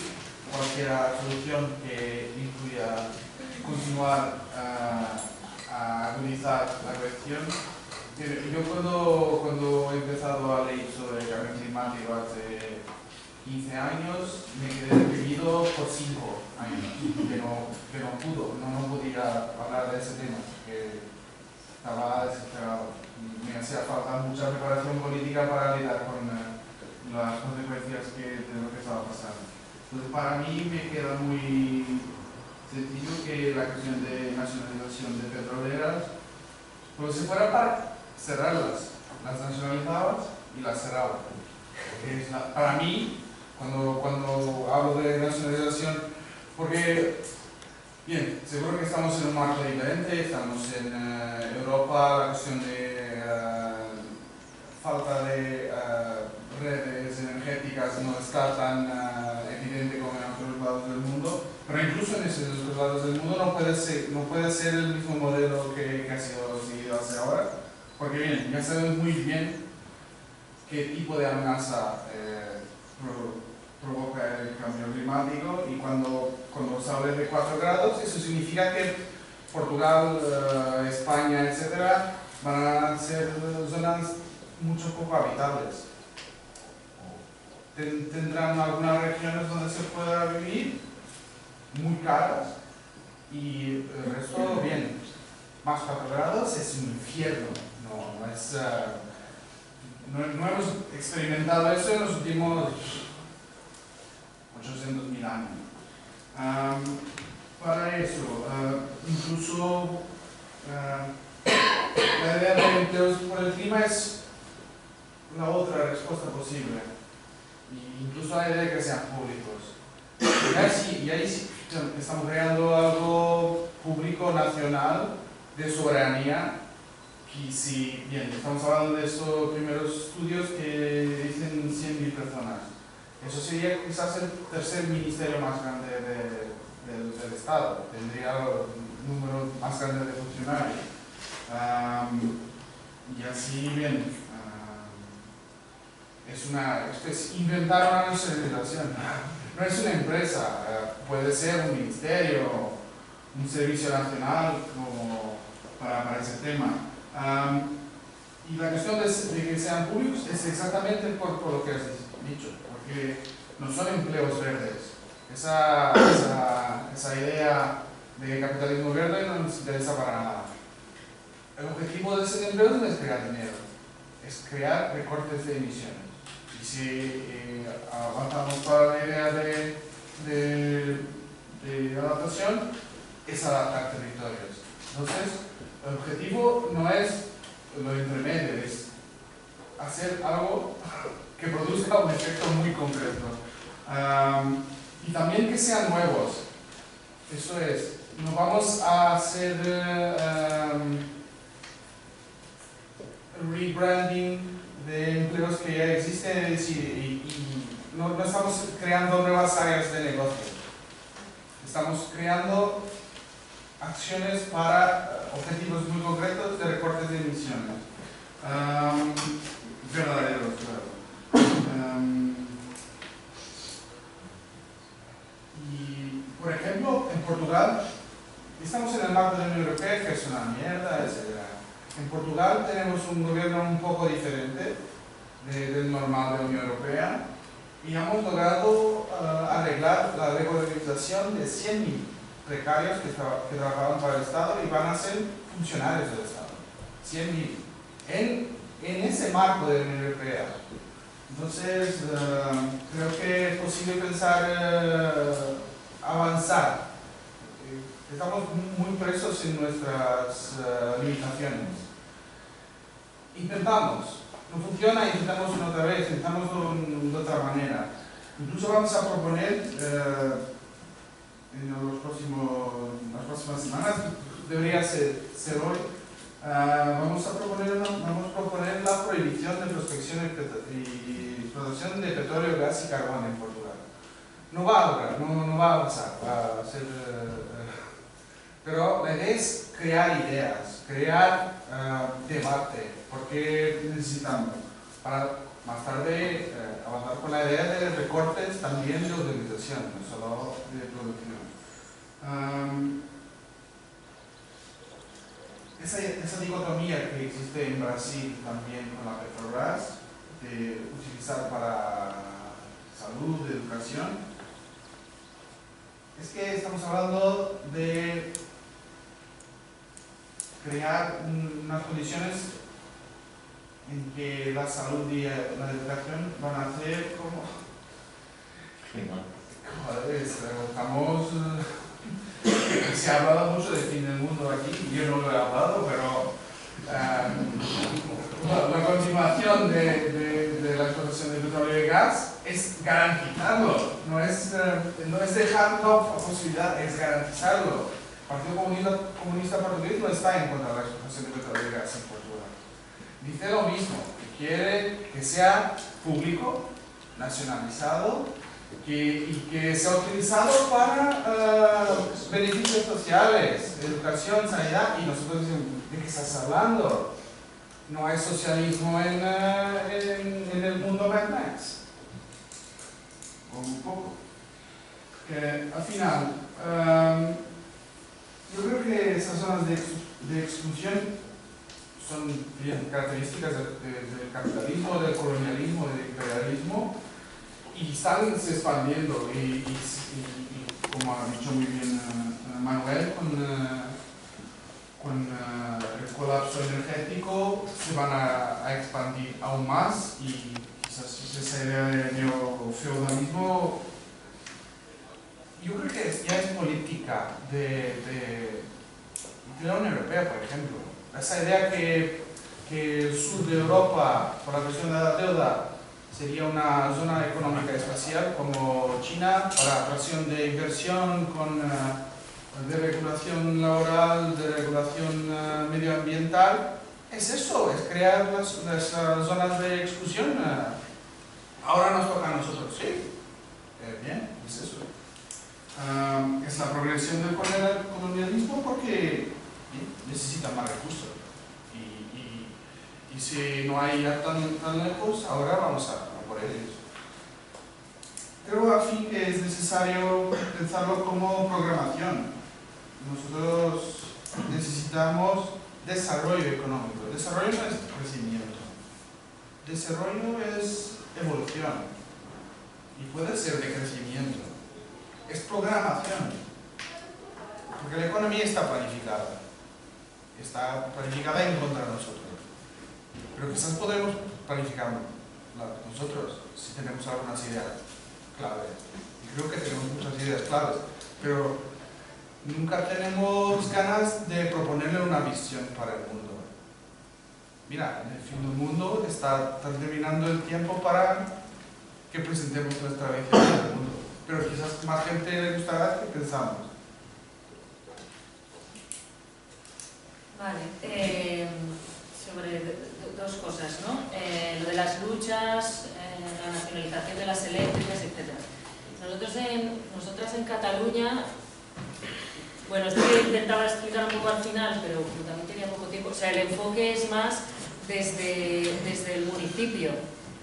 cualquier solución que incluya continuar a agudizar la cuestión. Yo cuando he empezado a leer sobre el cambio climático hace 15 años, me quedé deprimido por 5 años, que no podía hablar de ese tema, porque estaba desesperado. Me hacía falta mucha preparación política para lidiar con las consecuencias de lo que estaba pasando. Entonces, para mí me queda muy sencillo que la cuestión de nacionalización de petroleras, pues si fuera para cerrarlas, las nacionalizabas y las cerrabas. Para mí, cuando hablo de nacionalización, porque, bien, seguro que estamos en un marco diferente, estamos en Europa, la cuestión de falta de redes energéticas no está tan evidente como en otros lados del mundo, pero incluso en esos otros lados del mundo no puede ser el mismo modelo que ha sido seguido hasta ahora, porque bien, ya sabemos muy bien qué tipo de amenaza provoca el cambio climático, y cuando se habla de 4 grados, eso significa que Portugal, España, etcétera, van a ser zonas mucho poco habitables. Tendrán algunas regiones donde se pueda vivir, muy caras, y el resto bien. Más 4 grados es un infierno. No hemos experimentado eso en los últimos 800.000 años. Para eso, incluso la idea de empleos por el clima es la otra respuesta posible. Incluso la idea de que sean públicos. Y ahí sí estamos creando algo público, nacional, de soberanía. Y si, bien, estamos hablando de estos primeros estudios que dicen 100.000 personas. Eso sería quizás el tercer ministerio más grande del Estado. Tendría un número más grande de funcionarios. Y así, bien, es inventar una nacionalización. No es una empresa, puede ser un ministerio, un servicio nacional como para ese tema. Y la cuestión de que sean públicos es exactamente por lo que has dicho, porque no son empleos verdes. Esa idea de capitalismo verde no nos interesa para nada. El objetivo de ese empleo no es crear dinero, es crear recortes de emisiones. Y si avanzamos para la idea de adaptación, es adaptar territorios. Entonces, el objetivo no es lo intermedio, es hacer algo que produzca un efecto muy concreto. Y también que sean nuevos. Eso es, no vamos a hacer rebranding de empleos que ya existen, y no estamos creando nuevas áreas de negocio. Estamos creando acciones para objetivos muy concretos de recortes de emisiones. Verdaderos, claro. marco de la Unión Europea, que es una mierda, etc. En Portugal tenemos un gobierno un poco diferente del normal de la Unión Europea y hemos logrado arreglar la regularización de 100.000 precarios que trabajaban para el Estado y van a ser funcionarios del Estado. 100.000 en ese marco de la Unión Europea. Entonces, creo que es posible pensar avanzar. Estamos muy presos en nuestras limitaciones. Intentamos, no funciona, intentamos una otra vez, intentamos de otra manera. Incluso vamos a proponer en las próximas semanas, debería ser hoy, vamos a proponer la prohibición de prospección y explotación de petróleo, gas y carbón en Portugal. No va a lograr, no va a avanzar, va a ser, pero la idea es crear ideas, crear debate, porque necesitamos para más tarde avanzar con la idea de recortes también de utilización, no solo de producción. Esa dicotomía que existe en Brasil también con la Petrobras, de utilizar para salud, educación, es que estamos hablando de crear unas condiciones en que la salud y la educación van a ser como... Estamos... Se ha hablado mucho del fin del mundo aquí, yo no lo he hablado, pero la continuación de la explotación de petróleo y gas es garantizarlo, no es dejar la posibilidad, es garantizarlo. El Partido Comunista Portugués no está en contra de la explotación de petróleo y gas en Portugal. Dice lo mismo, que quiere que sea público, nacionalizado, y que sea utilizado para beneficios sociales, educación, sanidad, y nosotros decimos, ¿de qué estás hablando? No hay socialismo en el mundo Mad Max. O un poco. Al final, yo creo que esas zonas de exclusión son bien características del capitalismo, del colonialismo, del imperialismo, y están se expandiendo y como ha dicho muy bien Manuel, con el colapso energético se van a expandir aún más y quizás esa idea de neofeudalismo yo creo que ya es política de la Unión Europea, por ejemplo. Esa idea que el sur de Europa, por la cuestión de la deuda, sería una zona económica especial como China para atracción de inversión, de regulación laboral, de regulación medioambiental. Es eso, es crear las zonas de exclusión. Ahora nos toca a nosotros, sí. Bien, es eso. Es la progresión del colonialismo porque necesita más recursos. Y si no hay ya tan lejos, ahora vamos a por ellos. Creo al fin que es necesario pensarlo como programación. Nosotros necesitamos desarrollo económico. Desarrollo no es crecimiento. Desarrollo es evolución. Y puede ser de crecimiento. Es programación. Porque la economía está planificada. Está planificada en contra de nosotros. Pero quizás podemos planificarlo nosotros, si tenemos algunas ideas claves. Y creo que tenemos muchas ideas claves. Pero nunca tenemos ganas de proponerle una visión para el mundo. Mira, en el fin del mundo está terminando el tiempo para que presentemos nuestra visión del mundo. Pero quizás más gente le gustará que pensamos. Vale, sobre dos cosas, ¿no? Lo de las luchas, la nacionalización de las eléctricas, etc. Nosotras en Cataluña, bueno, esto que intentaba explicar un poco al final, pero también tenía poco tiempo, o sea, el enfoque es más desde el municipio,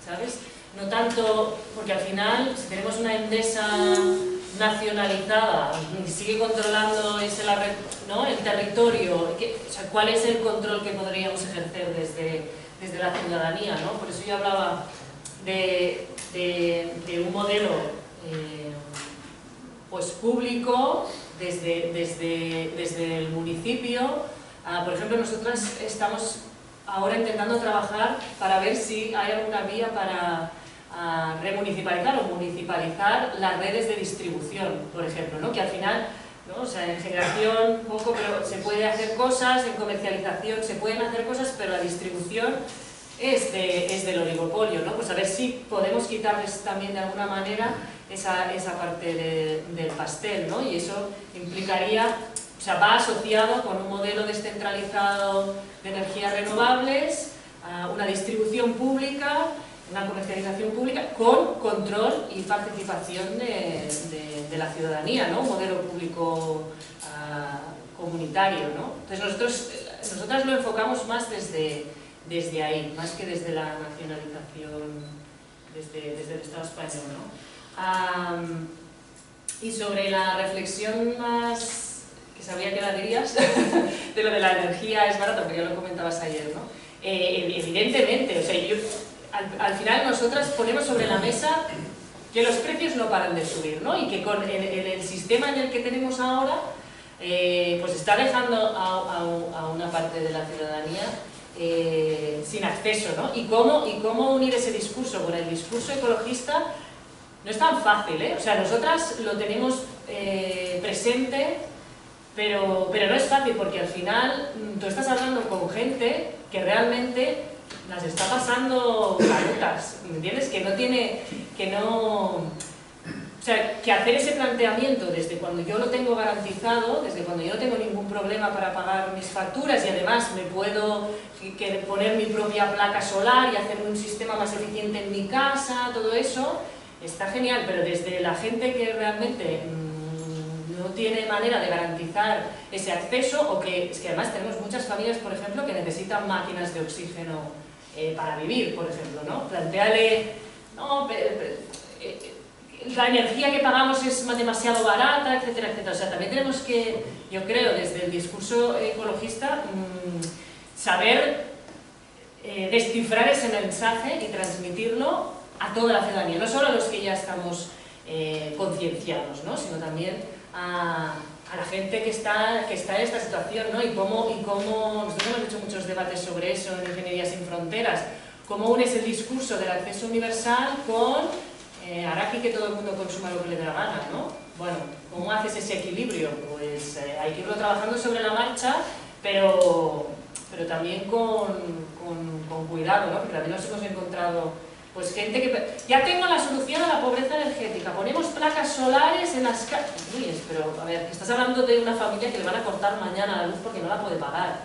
¿sabes? No tanto, porque al final, si tenemos una Endesa nacionalizada, sigue controlando ¿no? el territorio, o sea, ¿cuál es el control que podríamos ejercer desde la ciudadanía, ¿no? Por eso yo hablaba de un modelo pues público desde el municipio. Por ejemplo, nosotras estamos ahora intentando trabajar para ver si hay alguna vía para remunicipalizar o municipalizar las redes de distribución, por ejemplo, ¿no? Que al final, ¿no? O sea, en generación poco, pero se puede hacer cosas, en comercialización se pueden hacer cosas, pero la distribución es del oligopolio, ¿no? Pues a ver si podemos quitarles también de alguna manera esa parte del pastel, ¿no? Y eso implicaría, o sea, va asociado con un modelo descentralizado de energías renovables, una distribución pública, una comercialización pública con control y participación de la ciudadanía, ¿no? Un modelo público comunitario, ¿no? Entonces nosotras lo enfocamos más desde ahí, más que desde la nacionalización, desde el Estado español, ¿no? Y sobre la reflexión más, que sabía que la dirías, de lo de la energía es barata, porque ya lo comentabas ayer, ¿no? Evidentemente, o sea, al final nosotras ponemos sobre la mesa que los precios no paran de subir, ¿no? Y que en el sistema en el que tenemos ahora, pues está dejando a una parte de la ciudadanía sin acceso, ¿no? Y cómo unir ese discurso con el discurso ecologista no es tan fácil, ¿eh? O sea, nosotras lo tenemos presente, pero no es fácil, porque al final tú estás hablando con gente que realmente las está pasando canutas, ¿me entiendes? O sea, que hacer ese planteamiento desde cuando yo lo tengo garantizado, desde cuando yo no tengo ningún problema para pagar mis facturas y además me puedo poner mi propia placa solar y hacer un sistema más eficiente en mi casa, todo eso, está genial, pero desde la gente que realmente no tiene manera de garantizar ese acceso, o que es que además tenemos muchas familias, por ejemplo, que necesitan máquinas de oxígeno para vivir, por ejemplo, ¿no? Plantéale, no, la energía que pagamos es demasiado barata, etcétera, etcétera. O sea, también tenemos que, yo creo, desde el discurso ecologista, saber descifrar ese mensaje y transmitirlo a toda la ciudadanía, no solo a los que ya estamos concienciados, ¿no? Sino también a la gente que está en esta situación, ¿no? Y cómo nosotros hemos hecho muchos debates sobre eso en Ingeniería Sin Fronteras, cómo unes el discurso del acceso universal con hará aquí que todo el mundo consuma lo que le dé la gana, ¿no? Bueno, ¿cómo haces ese equilibrio? Pues hay que irlo trabajando sobre la marcha, pero también con cuidado, ¿no? Porque también nos hemos encontrado pues gente que... Ya tengo la solución a la pobreza energética, ponemos placas solares en las casas... Pero, a ver, que estás hablando de una familia que le van a cortar mañana la luz porque no la puede pagar.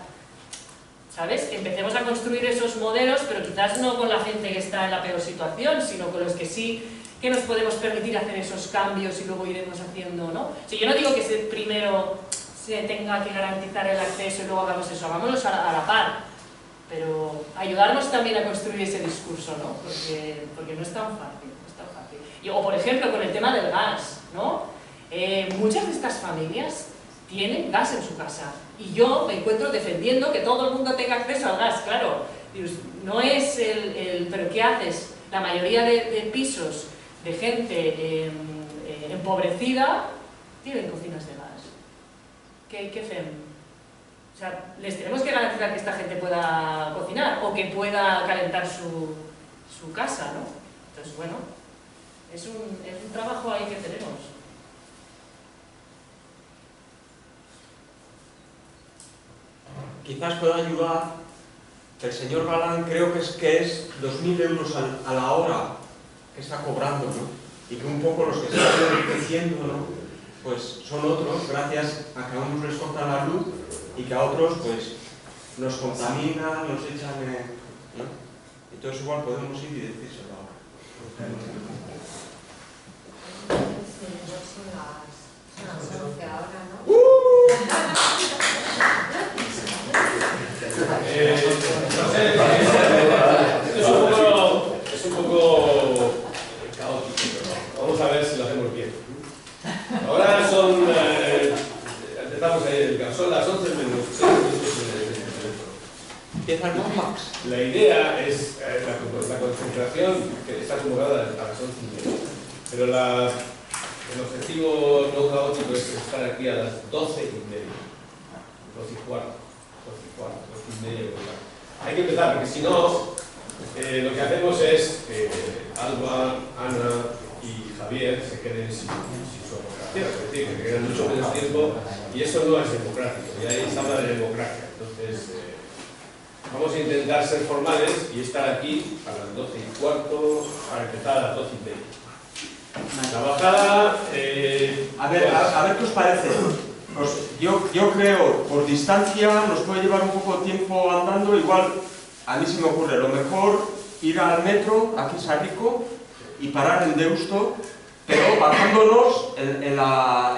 ¿Sabes? Empecemos a construir esos modelos, pero quizás no con la gente que está en la peor situación, sino con los que sí que nos podemos permitir hacer esos cambios y luego iremos haciendo, ¿no? O sea, yo no digo que primero se tenga que garantizar el acceso y luego hagamos eso, hagámoslo a la par. Pero ayudarnos también a construir ese discurso, ¿no? Porque no es tan fácil, no es tan fácil. O por ejemplo con el tema del gas, ¿no? Muchas de estas familias tienen gas en su casa y yo me encuentro defendiendo que todo el mundo tenga acceso al gas, claro. No es pero ¿qué haces? La mayoría de pisos de gente empobrecida tienen cocinas de gas. ¿Qué hacemos? O sea, les tenemos que garantizar que esta gente pueda cocinar o que pueda calentar su casa, ¿no? Entonces, bueno, es un trabajo ahí que tenemos. Quizás pueda ayudar, el señor Galán creo que es 2.000 euros a la hora que está cobrando, ¿no? Y que un poco los que están enriqueciendo, ¿no? Pues son otros, gracias a que a unos les cortan la luz y que a otros pues nos contaminan, nos echan, ¿no? Entonces igual podemos ir y decírselo ahora. Es un poco caótico, pero vamos a ver si lo hacemos bien. Empieza el Mad Max. La idea es la concentración que está convocada a las 11:30. Pero el objetivo no caótico es estar aquí a las 12:30. 12:15. 12:15. Hay que empezar, porque si no, lo que hacemos es que Alba, Ana y Javier se queden sin su aportación, es decir, que quedan mucho menos tiempo, y eso no es democrático, y ahí se habla de democracia. Entonces, vamos a intentar ser formales y estar aquí a las 12:15 para empezar a las 12:30. La bajada... a ver qué os parece. Pues yo creo, por distancia nos puede llevar un poco de tiempo andando, igual a mí se me ocurre lo mejor ir al metro, aquí Sarrico, y parar en Deusto, pero bajándonos en la